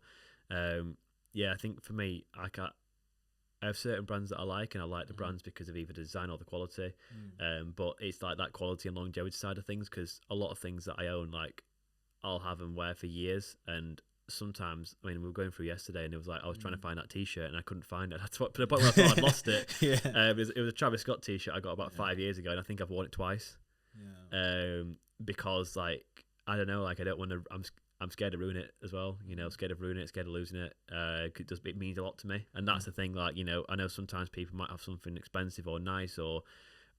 S2: I think for me, I have certain brands that I like, and I like the brands because of either the design or the quality. But it's like that quality and longevity side of things, because a lot of things that I own, like, I'll have and wear for years. And sometimes, I mean, we were going through yesterday, and it was like I was trying to find that T-shirt and I couldn't find it. That's what, to the point where I thought I'd lost it. It was a Travis Scott T-shirt I got about 5 years ago, and I think I've worn it twice. Because, like, I don't know, like, I don't want to. I'm scared to ruin it as well, scared of ruining it, scared of losing it. It means a lot to me. And that's the thing, like, I know sometimes people might have something expensive or nice or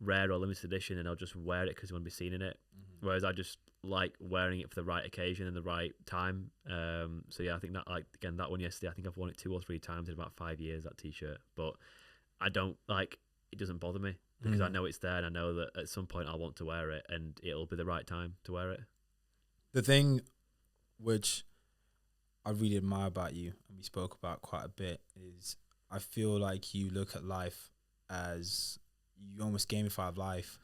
S2: rare or limited edition, and they'll just wear it because they want to be seen in it. Whereas I just like wearing it for the right occasion and the right time. I think that, like, again, that one yesterday, I think I've worn it 2 or 3 times in about 5 years, that T-shirt. But I don't, like, it doesn't bother me, because I know it's there, and I know that at some point I'll want to wear it, and it'll be the right time to wear it.
S1: The thing which I really admire about you, and we spoke about quite a bit, is I feel like you look at life as, you almost gamify life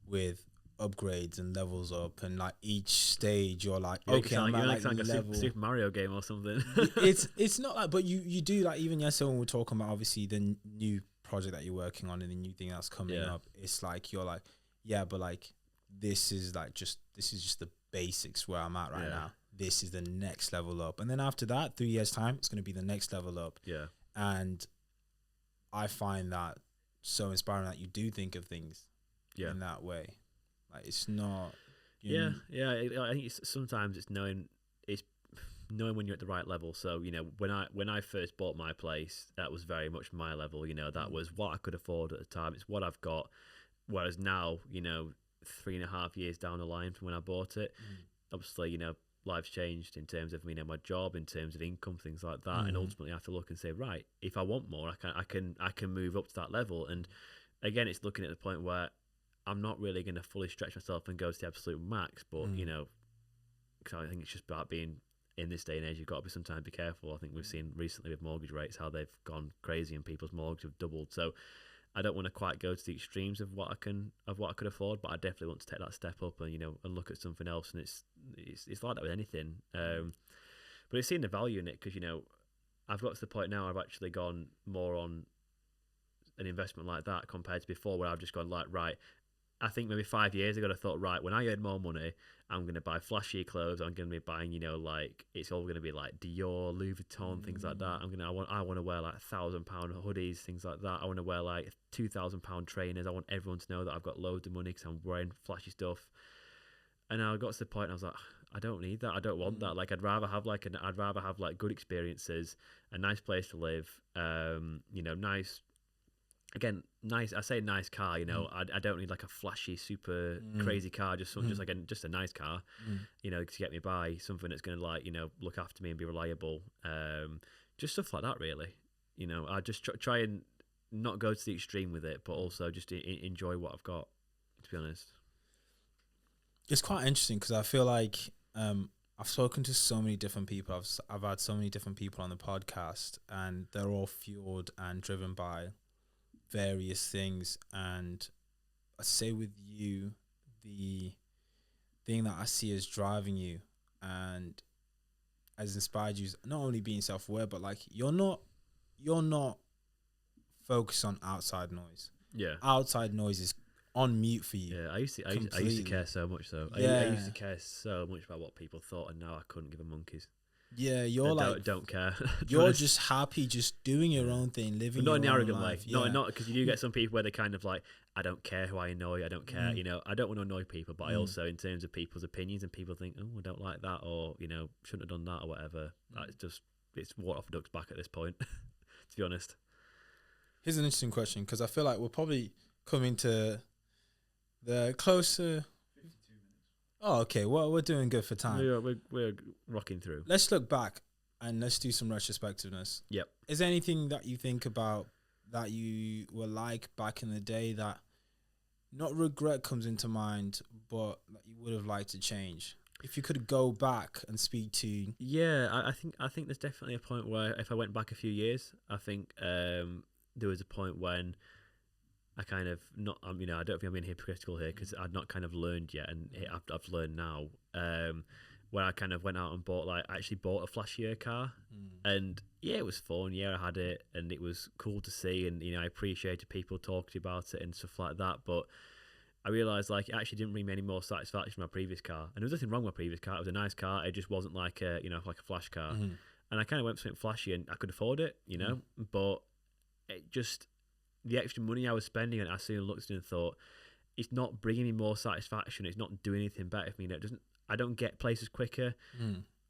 S1: with upgrades and levels up, and like each stage you're like, okay, I'm at like level.
S2: Super Mario game or something.
S1: it's not like, but you do, like, even yesterday when we were talking about obviously the new project that you're working on and the new thing that's coming up, it's like you're like, but like this is just the basics where I'm at right now. This is the next level up, and then after that, 3 years time, it's going to be the next level up. And I find that so inspiring that you do think of things in that way. Like, it's not.
S2: I think sometimes it's knowing when you're at the right level. So, you know, when I first bought my place, that was very much my level. You know, that was what I could afford at the time. It's what I've got. Whereas now, you know, 3.5 years down the line from when I bought it, obviously, you know, life's changed in terms of, you know, my job, in terms of income, things like that. And ultimately, I have to look and say, right, if I want more, I can move up to that level. And again, it's looking at the point where I'm not really going to fully stretch myself and go to the absolute max, but you know, because I think it's just about being in this day and age. You've got to sometimes be careful. I think we've seen recently with mortgage rates how they've gone crazy and people's mortgages have doubled. So I don't want to quite go to the extremes of what I could afford, but I definitely want to take that step up and, you know, and look at something else. And it's like that with anything. But it's seeing the value in it, because, you know, I've got to the point now I've actually gone more on an investment like that compared to before, where I've just gone like, right, I think maybe 5 years ago I thought, right, when I earn more money, I'm going to buy flashy clothes. I'm going to be buying, you know, like, it's all going to be like Dior, Louis Vuitton, things like that. I want to wear like £1,000 hoodies, things like that. I want to wear like £2,000 trainers. I want everyone to know that I've got loads of money because I'm wearing flashy stuff. And I got to the point and I was like, I don't need that. I don't want that. Like, I'd rather have good experiences, a nice place to live, you know, nice. Again, nice. I say nice car. You know, I don't need like a flashy, super crazy car. Just a nice car. You know, to get me by. Something that's going to, like, you know, look after me and be reliable. Just stuff like that, really. You know, I just try and not go to the extreme with it, but also just enjoy what I've got. To be honest,
S1: it's quite interesting because I feel like I've spoken to so many different people. I've had so many different people on the podcast, and they're all fueled and driven by various things. And I say with you, the thing that I see as driving you and has inspired you is not only being self-aware, but like you're not focused on outside noise.
S2: Yeah,
S1: outside noise is on mute for you.
S2: Yeah, I used to care so much though.
S1: Yeah.
S2: I used to care so much about what people thought, and now I couldn't give a monkey's.
S1: Yeah, you're
S2: don't care.
S1: You're just happy, just doing your own thing, living.
S2: But not
S1: your
S2: in the
S1: own
S2: arrogant
S1: life.
S2: way. Not because you do get some people where they kind of like, I don't care who I annoy. I don't care. You know, I don't want to annoy people, but I also, in terms of people's opinions, and people think, oh, I don't like that, or, you know, shouldn't have done that, or whatever. It's water off a duck's back at this point, to be honest. Here's
S1: an interesting question, because I feel like we're probably coming to the closer. Oh, okay. Well, we're doing good for time.
S2: We're rocking through.
S1: Let's look back and let's do some retrospectiveness.
S2: Yep.
S1: Is there anything that you think about that you were like back in the day that not regret comes into mind, but that you would have liked to change? If you could go back and speak to...
S2: Yeah, I think there's definitely a point where if I went back a few years, I think there was a point when I kind of not, you know, I don't think I'm being hypocritical here because I'd not kind of learned yet, and I've learned now. Where I kind of went out and bought a flashier car, and yeah, it was fun. Yeah, I had it, and it was cool to see, and, you know, I appreciated people talking about it and stuff like that. But I realised, like, it actually didn't bring me any more satisfaction from my previous car, and there was nothing wrong with my previous car. It was a nice car. It just wasn't like a flash car, and I kind of went for something flashy, and I could afford it, you know, but it just, the extra money I was spending on it, I soon looked at it and thought, it's not bringing me more satisfaction. It's not doing anything better for me. You know, I don't get places quicker.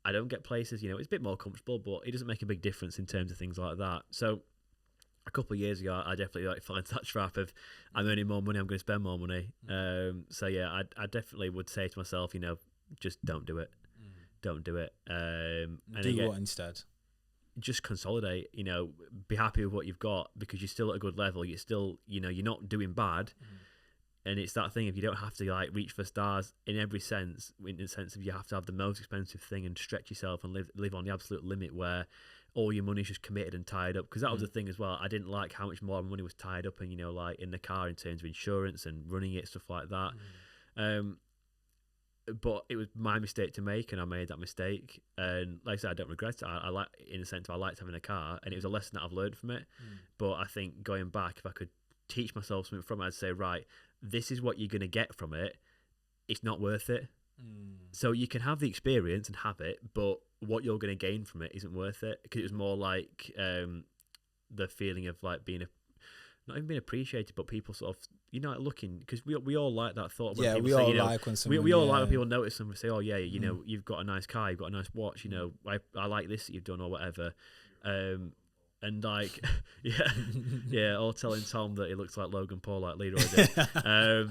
S2: I don't get places, you know, it's a bit more comfortable, but it doesn't make a big difference in terms of things like that. So a couple of years ago, I definitely fell into that trap of, I'm earning more money, I'm going to spend more money. So yeah, I definitely would say to myself, you know, just don't do it. Don't do it. And
S1: do again, what instead?
S2: Just consolidate, you know, be happy with what you've got, because you're still at a good level. You're still, you know, you're not doing bad. And it's that thing of, you don't have to like reach for stars in every sense, in the sense of you have to have the most expensive thing and stretch yourself and live on the absolute limit where all your money's just committed and tied up. Because that was the thing as well. I didn't like how much more money was tied up in, you know, like in the car in terms of insurance and running it, stuff like that. But it was my mistake to make, and I made that mistake. And like I said, I don't regret it. I like, in the sense of, I liked having a car, and it was a lesson that I've learned from it. But I think going back, if I could teach myself something from it, I'd say, right, this is what you're going to get from it. It's not worth it. So you can have the experience and have it, but what you're going to gain from it isn't worth it. Because it was more like, the feeling of like being not even being appreciated, but people sort of, like looking, because we all like that thought. When
S1: we
S2: say,
S1: all like when someone,
S2: we all like when people notice something, say, oh yeah, you've got a nice car, you've got a nice watch, I like this that you've done or whatever, and like or telling Tom that he looks like Logan Paul, like Leroy did,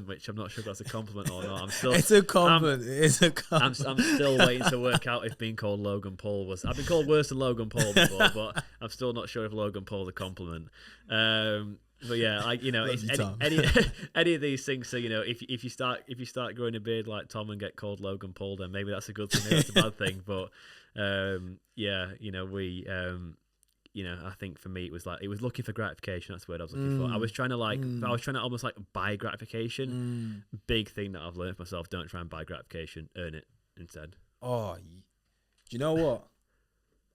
S2: which I'm not sure if that's a compliment or not.
S1: It's a compliment. It's a compliment.
S2: I'm still waiting to work out if being called Logan Paul was. I've been called worse than Logan Paul before, but I'm still not sure if Logan Paul's a compliment. But yeah, like it's any of these things. So if you start growing a beard like Tom and get called Logan Paul, then maybe that's a good thing. Maybe that's a bad thing. But I think for me it was looking for gratification. That's the word I was looking for. I was trying to almost like buy gratification. Big thing that I've learned for myself: don't try and buy gratification. Earn it instead.
S1: Oh, do you know what?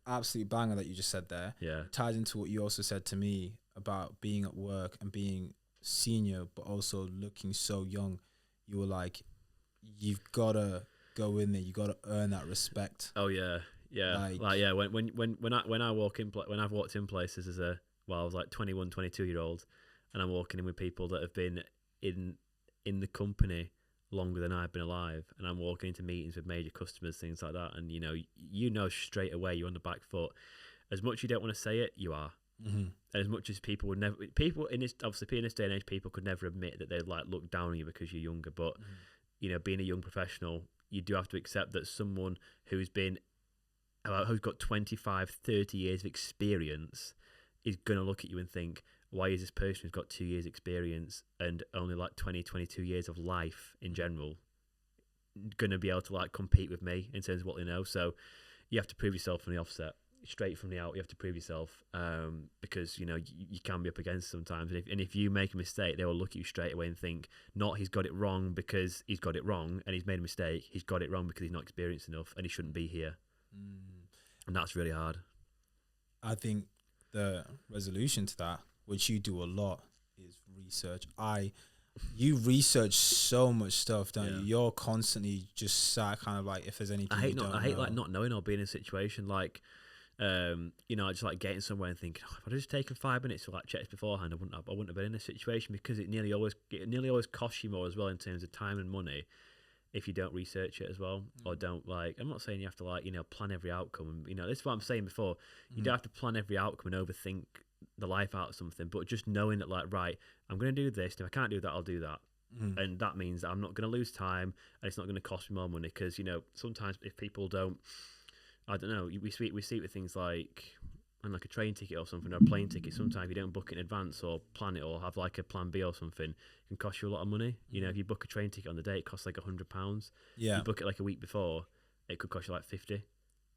S1: Absolute banger that you just said there.
S2: Yeah,
S1: it ties into what you also said to me about being at work and being senior, but also looking so young. You were like, you've gotta go in there. You gotta earn that respect.
S2: Oh yeah. Yeah, when I walk in when I've walked in places I was like 21, 22-year-old, and I'm walking in with people that have been in the company longer than I've been alive, and I'm walking into meetings with major customers, things like that, and straight away you're on the back foot. As much as you don't want to say it, you are. And as much as people in this day and age, people could never admit that they'd like look down on you because you're younger, but being a young professional, you do have to accept that someone who's got 25, 30 years of experience is going to look at you and think, why is this person who's got 2 years experience and only like 20, 22 years of life in general going to be able to like compete with me in terms of what they know? So you have to prove yourself from the offset. Straight from the out, you have to prove yourself, because you can be up against sometimes, and if you make a mistake, they will look at you straight away and think, not he's got it wrong because he's got it wrong and he's made a mistake, he's got it wrong because he's not experienced enough and he shouldn't be here. And that's really hard. I
S1: think the resolution to that, which you do a lot, is research. You research so much stuff, don't you? You're constantly just sat kind of like, if there's anything I hate
S2: like not knowing or being in a situation like, just like getting somewhere and thinking, if I'd just taken 5 minutes to like check this beforehand, I wouldn't have been in this situation, because it nearly always costs you more as well in terms of time and money if you don't research it as well, or don't I'm not saying you have to plan every outcome. This is what I'm saying before. You don't have to plan every outcome and overthink the life out of something, but just knowing that right, I'm going to do this, and if I can't do that, I'll do that. And that means that I'm not going to lose time, and it's not going to cost me more money, because sometimes if people don't, I don't know, we see it with things like a train ticket or something, or a plane ticket. Sometimes you don't book it in advance or plan it or have like a plan B or something, it can cost you a lot of money. If you book a train ticket on the day, it costs like £100. If you book it like a week before, it could cost you like 50,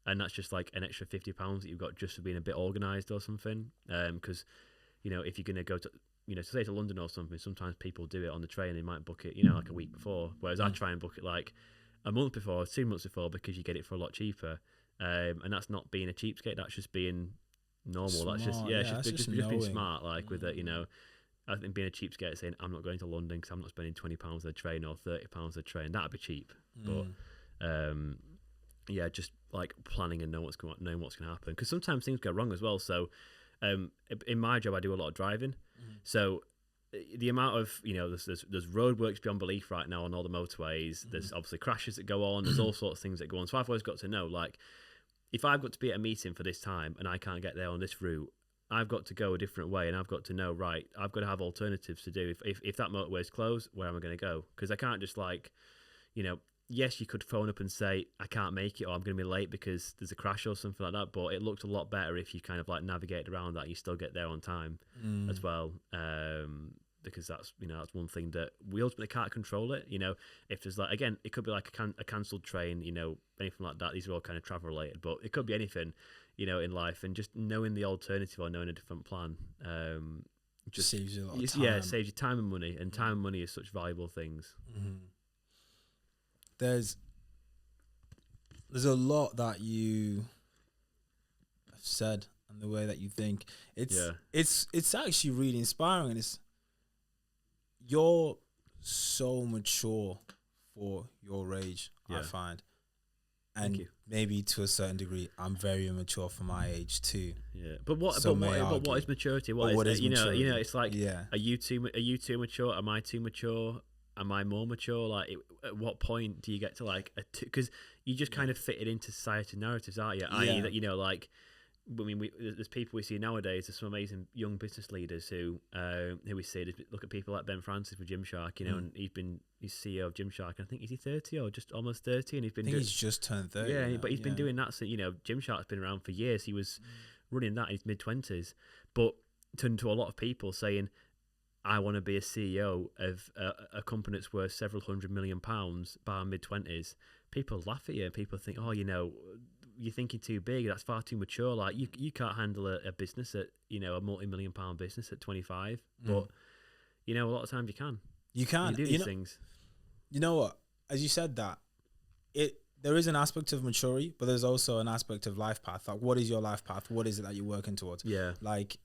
S2: and that's just like an extra £50 that you've got just for being a bit organised or something. Because if you're going to go to say to London or something, sometimes people do it on the train. They might book it like a week before, whereas I try and book it like a month before, 2 months before, because you get it for a lot cheaper. And that's not being a cheapskate, that's just being normal. Smart, that's just being smart, with it. I think being a cheapskate, saying I'm not going to London because I'm not spending £20 on a train or £30 on a train, that'd be cheap. But just like planning and knowing what's going to happen, because sometimes things go wrong as well. So in my job, I do a lot of driving. So the amount of there's roadworks beyond belief right now on all the motorways. There's obviously crashes that go on. There's all sorts of things that go on. So I've always got to know, if I've got to be at a meeting for this time and I can't get there on this route, I've got to go a different way, and I've got to know, right, I've got to have alternatives to do. If that motorway is closed, where am I going to go? Because I can't just yes, you could phone up and say, I can't make it, or I'm going to be late because there's a crash or something like that, but it looked a lot better if you kind of navigate around that and you still get there on time as well. Because that's that's one thing that we ultimately can't control it. If there's again, it could be like a cancelled train, anything like that. These are all kind of travel related, but it could be anything, in life. And just knowing the alternative or knowing a different plan,
S1: just saves you a lot of time.
S2: Yeah, it saves you time and money, and time and money is such valuable things.
S1: There's a lot that you have said, and the way that you think. It's actually really inspiring, and you're so mature for your age, I find. And maybe to a certain degree, I'm very immature for my age too.
S2: Yeah, but what is maturity?
S1: What is maturity?
S2: You know, it's like, are you too mature? Am I too mature? Am I more mature? Like, at what point do you get to like because you just kind of fit it into society narratives, aren't you? I.e., that, you know, like, I mean, there's people we see nowadays. There's some amazing young business leaders who we see. Look at people like Ben Francis with Gymshark, you know, and he's CEO of Gymshark. And I think is he 30 or just almost 30, and
S1: he's just turned 30.
S2: Yeah, but he's been doing that since, you know, Gymshark's been around for years. He was running that in his mid-20s, but turned to a lot of people saying, I want to be a CEO of a company that's worth several £100 million by mid-20s. People laugh at you, and people think, oh, you know, you're thinking too big. That's far too mature. Like, you can't handle a business at, you know, a multi-million-pound business at 25. But, you know, a lot of times you can.
S1: You can.
S2: You do these things.
S1: You know what? As you said that, there is an aspect of maturity, but there's also an aspect of life path. Like, what is your life path? What is it that you're working towards?
S2: Yeah.
S1: Like,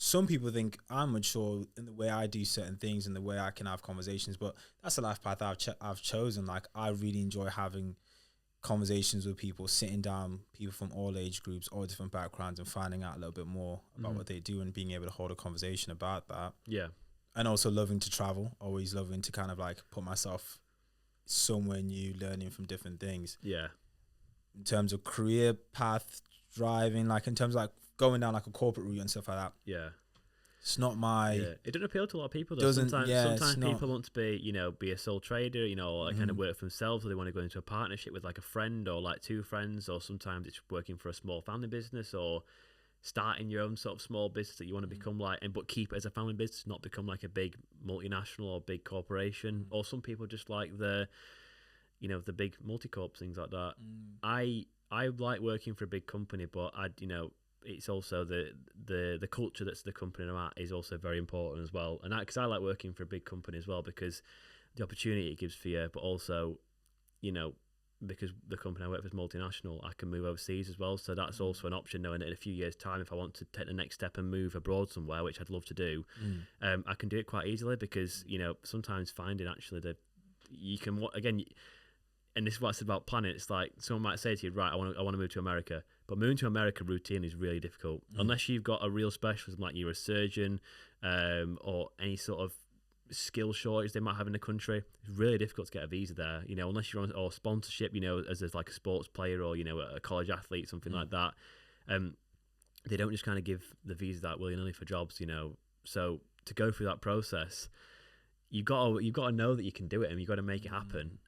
S1: some people think I'm mature in the way I do certain things and the way I can have conversations, but that's a life path I've chosen. Like, I really enjoy having conversations with people, sitting down, people from all age groups, all different backgrounds, and finding out a little bit more about what they do and being able to hold a conversation about that.
S2: Yeah.
S1: And also loving to travel, always loving to kind of like put myself somewhere new, learning from different things.
S2: Yeah.
S1: In terms of career path, driving, like in terms of like going down like a corporate route and stuff like that.
S2: Yeah.
S1: It's not my...
S2: Yeah. It doesn't appeal to a lot of people, though. Sometimes people want to be, you know, be a sole trader, you know, or like kind of work for themselves, or they want to go into a partnership with like a friend or like two friends, or sometimes it's working for a small family business, or starting your own sort of small business that you want to become like, but keep it as a family business, not become like a big multinational or big corporation. Or some people just like the, you know, the big multi-corp, things like that. I like working for a big company, but you know, it's also the culture that's the company I'm at is also very important as well. And because I like working for a big company as well, because the opportunity it gives for you, but also, you know, because the company I work for is multinational, I can move overseas as well. So that's also an option, knowing that in a few years' time, if I want to take the next step and move abroad somewhere, which I'd love to do, I can do it quite easily, because, you know, sometimes finding actually that you can, again, and this is what I said about planning. It's like someone might say to you, right, I want to move to America, but moving to America routine is really difficult unless you've got a real specialism, like you're a surgeon, or any sort of skill shortage they might have in the country. It's really difficult to get a visa there, you know, unless you're on or sponsorship, you know, as like a sports player or, you know, a college athlete, something like that. They don't just kind of give the visa that willy-nilly for jobs, you know. So to go through that process, you've got to know that you can do it, and you've got to make it happen.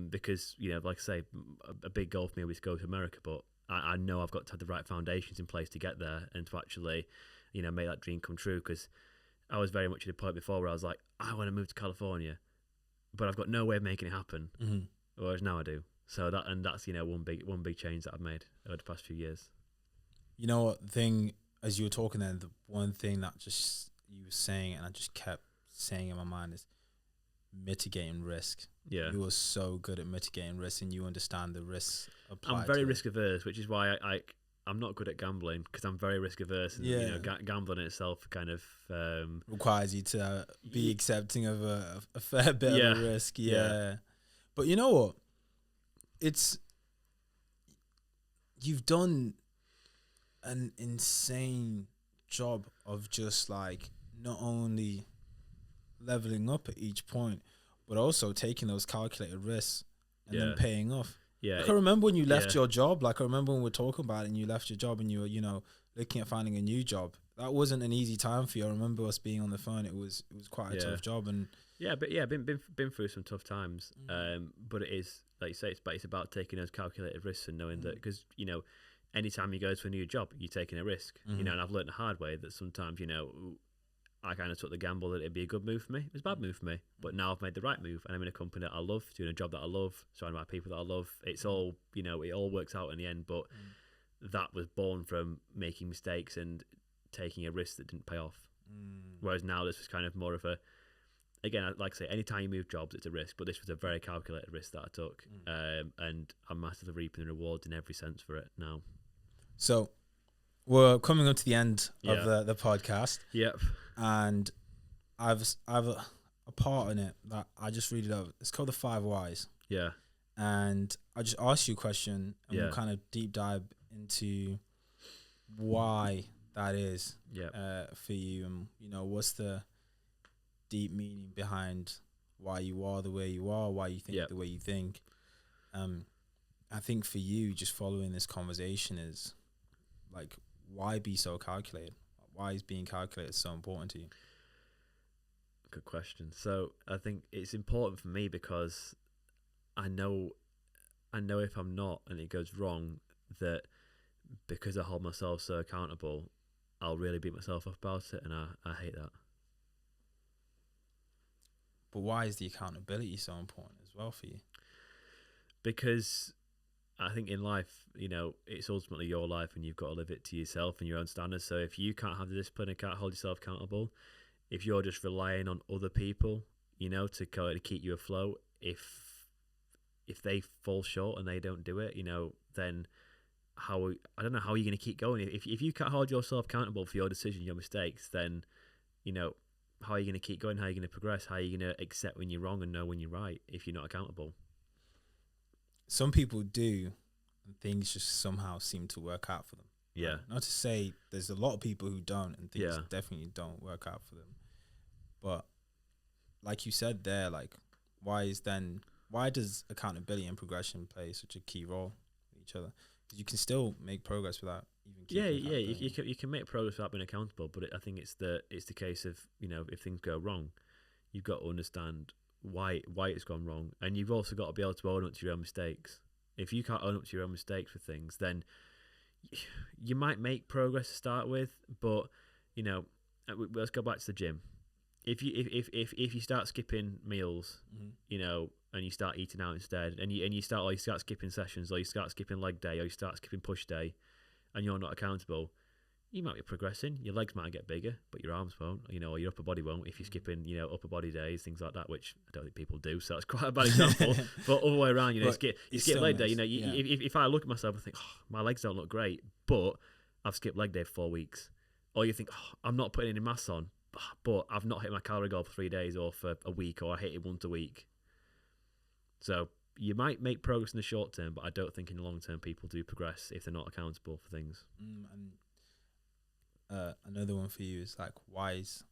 S2: Because, you know, like I say, a big goal for me was to go to America, but I know I've got to have the right foundations in place to get there and to actually, you know, make that dream come true. Because I was very much at a point before where I was like, I want to move to California, but I've got no way of making it happen. Whereas now I do. So that's, you know, one big change that I've made over the past few years.
S1: You know what, the thing, as you were talking then, the one thing that just you were saying, and I just kept saying in my mind, is mitigating risk.
S2: Yeah.
S1: You are so good at mitigating risk, and you understand the risks applied.
S2: I'm very risk averse, which is why I'm not good at gambling, because I'm very risk averse, and you know, gambling in itself kind of
S1: requires you to be accepting of a fair bit of a risk. But you know what? You've done an insane job of just like not only leveling up at each point, but also taking those calculated risks and then paying off. Yeah, like I remember when you left your job. Like I remember when we were talking about it, and you left your job, and you were, you know, looking at finding a new job. That wasn't an easy time for you. I remember us being on the phone. It was quite a tough job, and
S2: been through some tough times. But it is, like you say, it's about taking those calculated risks and knowing that, because, you know, anytime you go to a new job, you're taking a risk. You know, and I've learned the hard way that sometimes, you know, I kind of took the gamble that it'd be a good move for me. It was a bad move for me, but now I've made the right move, and I'm in a company that I love, doing a job that I love, surrounded by people that I love. It's all, you know, it all works out in the end, but that was born from making mistakes and taking a risk that didn't pay off. Whereas now this was kind of more of a, again, like I say, anytime you move jobs, it's a risk, but this was a very calculated risk that I took, and I'm massively reaping the rewards in every sense for it now.
S1: So we're coming up to the end of the podcast.
S2: Yep.
S1: And I've a part in it that I just really love. It's called the 5 Whys.
S2: Yeah.
S1: And I'll just ask you a question, and we'll
S2: Yeah.
S1: kind of deep dive into why that is
S2: Yeah.
S1: for you, and what's the deep meaning behind why you are the way you are, why you think
S2: Yeah.
S1: the way you think. I think for you, just following this conversation is like, why be so calculated? Why is being calculated so important to you?
S2: Good question. So I think it's important for me because I know if I'm not and it goes wrong, that because I hold myself so accountable, I'll really beat myself up about it, and I hate that.
S1: But why is the accountability so important as well for you?
S2: Because I think in life, it's ultimately your life and you've got to live it to yourself and your own standards. So if you can't have the discipline and can't hold yourself accountable, if you're just relying on other people, to kind of keep you afloat, if they fall short and they don't do it, then I don't know how you're going to keep going. If you can't hold yourself accountable for your decisions, your mistakes, then how are you going to keep going? How are you going to progress? How are you going to accept when you're wrong and know when you're right if you're not accountable?
S1: Some people do, and things just somehow seem to work out for them.
S2: Yeah.
S1: Not to say there's a lot of people who don't, and things
S2: Yeah.
S1: definitely don't work out for them. But like you said there, like, why does accountability and progression play such a key role with each other? Because you can still make progress without even keeping
S2: you can make progress without being accountable, but I think it's the case of if things go wrong, you've got to understand why it's gone wrong, and you've also got to be able to own up to your own mistakes. If you can't own up to your own mistakes for things, then you might make progress to start with, but let's go back to the gym. If you start skipping meals, and you start eating out instead, and you start skipping sessions, or you start skipping leg day, or you start skipping push day, and you're not accountable, you might be progressing. Your legs might get bigger, but your arms won't, or your upper body won't if you're skipping, upper body days, things like that, which I don't think people do, so that's quite a bad example. But all the way around, you skip leg day, if I look at myself and think, my legs don't look great, but I've skipped leg day for 4 weeks, or you think, I'm not putting any mass on, but I've not hit my calorie goal for 3 days or for a week, or I hit it once a week. So you might make progress in the short term, but I don't think in the long term people do progress if they're not accountable for things.
S1: And another one for you is like, why is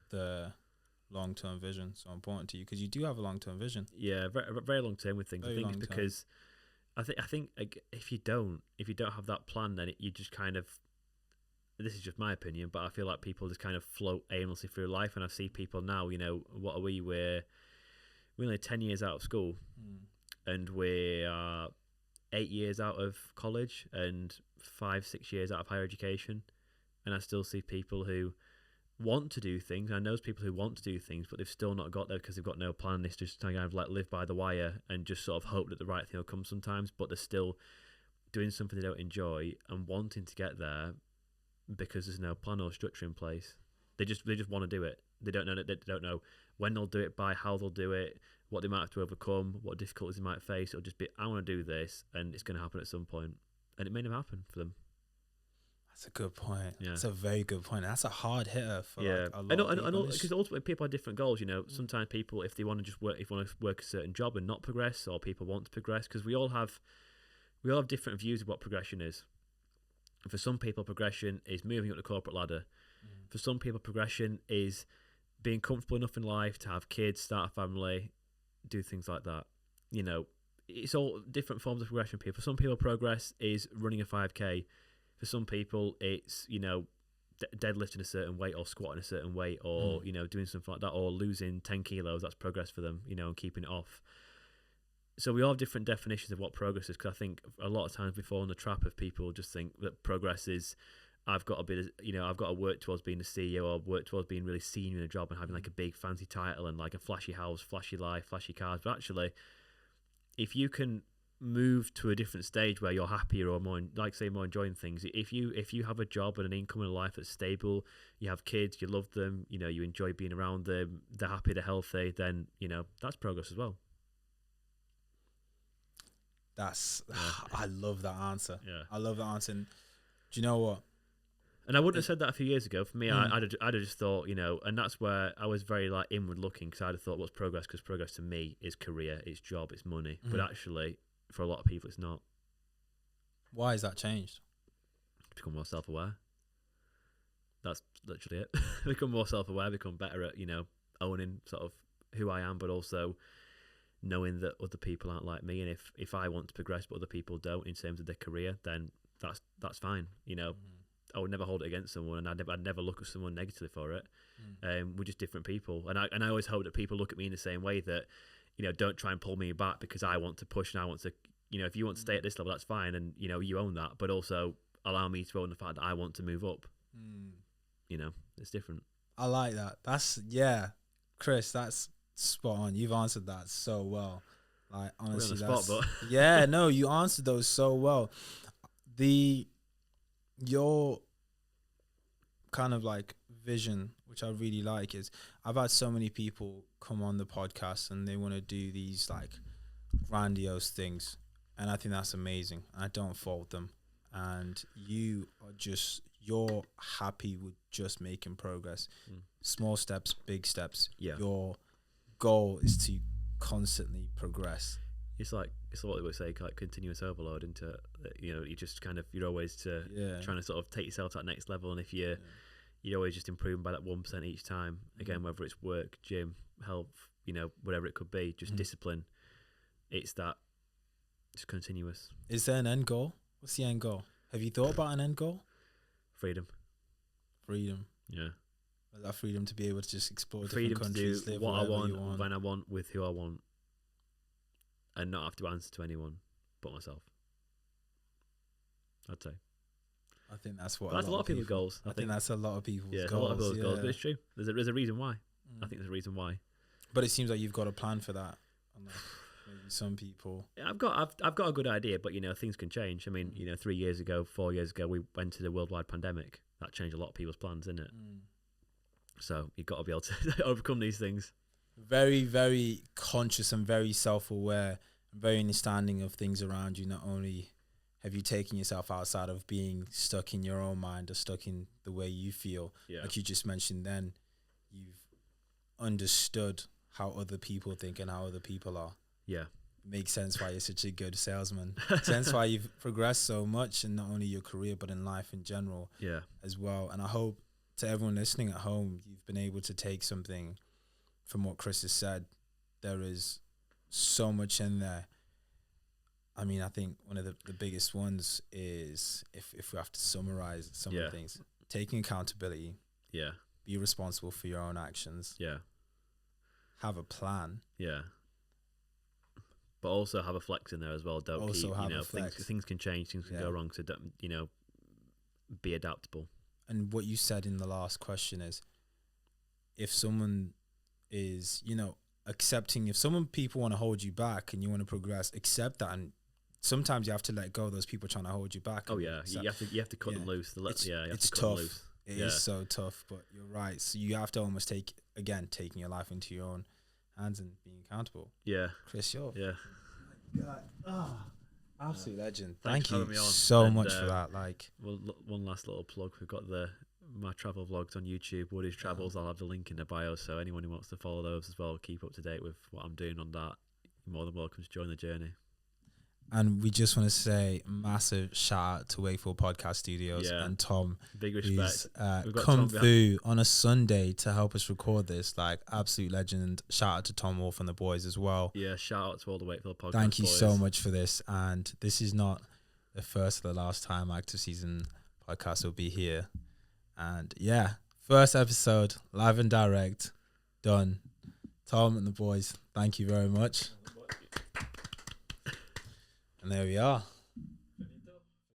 S1: the long-term vision so important to you? Because you do have a long-term vision.
S2: Yeah, very, very long term with things.
S1: Very
S2: I think it's
S1: long-term.
S2: because I think if you don't have that plan, then you just kind of, this is just my opinion, but I feel like people just kind of float aimlessly through life, and I see people now, what are we? We're only 10 years out of school, and we are 8 years out of college, and 5-6 years out of higher education, and I still see people who want to do things. I know people who want to do things, but they've still not got there because they've got no plan. They just kind of like live by the wire and just sort of hope that the right thing will come sometimes, but they're still doing something they don't enjoy and wanting to get there because there's no plan or structure in place. They just want to do it. They don't know when they'll do it, by how they'll do it, what they might have to overcome, what difficulties they might face. It'll just be, I want to do this, and it's going to happen at some point, and it may never happen for them.
S1: That's a good point.
S2: Yeah.
S1: That's a very good point. That's a hard hitter for
S2: like
S1: a lot of people.
S2: Because ultimately people have different goals. Sometimes people, if they want to just work, work a certain job and not progress, or people want to progress, because we all have different views of what progression is. For some people, progression is moving up the corporate ladder. For some people, progression is being comfortable enough in life to have kids, start a family, do things like that. It's all different forms of progression. For some people, progress is running a 5K. For some people, it's deadlifting a certain weight, or squatting a certain weight, or doing something like that, or losing 10 kilos. That's progress for them, and keeping it off. So we all have different definitions of what progress is, because I think a lot of times we fall in the trap of people just think that progress is, I've got to work towards being a CEO, or work towards being really senior in a job and having like a big fancy title and like a flashy house, flashy life, flashy cars. But actually, if you can move to a different stage where you're happier, or more enjoying things, if you have a job and an income and a life that's stable, you have kids, you love them, you enjoy being around them, they're happy, they're healthy, then that's progress as well.
S1: I love that answer.
S2: Yeah.
S1: I love that answer. And do you know what?
S2: And I wouldn't have said that a few years ago. For me, I'd have just thought, and that's where I was very like inward looking, because I'd have thought, what's progress? Because progress to me is career, it's job, it's money. But actually, for a lot of people, it's not.
S1: Why has that changed?
S2: Become more self-aware. That's literally it. Become more self-aware, become better at, owning sort of who I am, but also knowing that other people aren't like me. And if I want to progress but other people don't in terms of their career, then that's fine. I would never hold it against someone, and I'd never look at someone negatively for it. We're just different people, and I always hope that people look at me in the same way, that don't try and pull me back because I want to push and I want to, if you want to stay at this level, that's fine, and you own that, but also allow me to own the fact that I want to move up. It's different.
S1: I like that. Chris, that's spot on. You've answered that so well. Like, honestly,
S2: we're on the spot, but
S1: yeah, no, you answered those so well. Your kind of like vision, which I really like, is I've had so many people come on the podcast and they want to do these like grandiose things, and I think that's amazing. I don't fault them, and you're happy with just making progress. Small steps, big steps.
S2: Yeah.
S1: Your goal is to constantly progress.
S2: It's what they would say, like continuous overload into, you just kind of, you're always trying to sort of take yourself to that next level. And if you're always just improving by that 1% each time, again, whether it's work, gym, health, whatever it could be, just discipline. It's continuous.
S1: Is there an end goal? What's the end goal? Have you thought about an end goal?
S2: Freedom. Yeah.
S1: That freedom to be able to just explore
S2: freedom
S1: different countries,
S2: to do
S1: live
S2: what I want,
S1: you want,
S2: when I want, with who I want, and not have to answer to anyone but myself. I'd say.
S1: I think that's what.
S2: That's a lot of people's goals.
S1: I think that's a lot of people's goals.
S2: Yeah, a lot of people's goals, but it's true. There's a reason why. I think there's a reason why.
S1: But it seems like you've got a plan for that. Unlike maybe some people.
S2: Yeah, I've got a good idea, but things can change. I mean, 3 years ago, 4 years ago, we went to the worldwide pandemic. That changed a lot of people's plans, didn't it? So you've got to be able to overcome these things.
S1: Very, very conscious and very self-aware, very understanding of things around you. Not only have you taken yourself outside of being stuck in your own mind or stuck in the way you feel, like you just mentioned then, you've understood how other people think and how other people are.
S2: Yeah.
S1: Makes sense why you're such a good salesman. Makes sense why you've progressed so much in not only your career but in life in general as well. And I hope to everyone listening at home, you've been able to take something from what Chris has said. There is so much in there. I mean, I think one of the biggest ones is, if we have to summarize some of the things, taking accountability.
S2: Yeah.
S1: Be responsible for your own actions.
S2: Yeah.
S1: Have a plan.
S2: Yeah. But also have a flex in there as well. Don't
S1: also
S2: keep,
S1: have a flex.
S2: Things can change, things can go wrong. So don't, be adaptable.
S1: And what you said in the last question is, if someone is, accepting, if people want to hold you back and you want to progress, accept that. And sometimes you have to let go of those people trying to hold you back.
S2: Oh yeah, you have to cut them loose.
S1: It's tough. It is so tough, but you're right. So you have to almost taking your life into your own hands and being accountable.
S2: Yeah,
S1: Chris, absolute legend.
S2: Thank
S1: you so much for that.
S2: Well, one last little plug. We've got my travel vlogs on YouTube, Woodhead Travels. I'll have the link in the bio, so anyone who wants to follow those as well, keep up to date with what I'm doing on that, you're more than welcome to join the journey. And we just want to say massive shout out to Wakefield Podcast Studios and Tom. Big respect. Who's come through on a Sunday to help us record this. Absolute legend. Shout out to Tom Wolf and the boys as well. Yeah, shout out to all the Wakefield Podcast Thank you boys. So much for this. And this is not the first or the last time Active Season Podcast will be here. And first episode, live and direct, done. Tom and the boys, thank you very much. And there we are.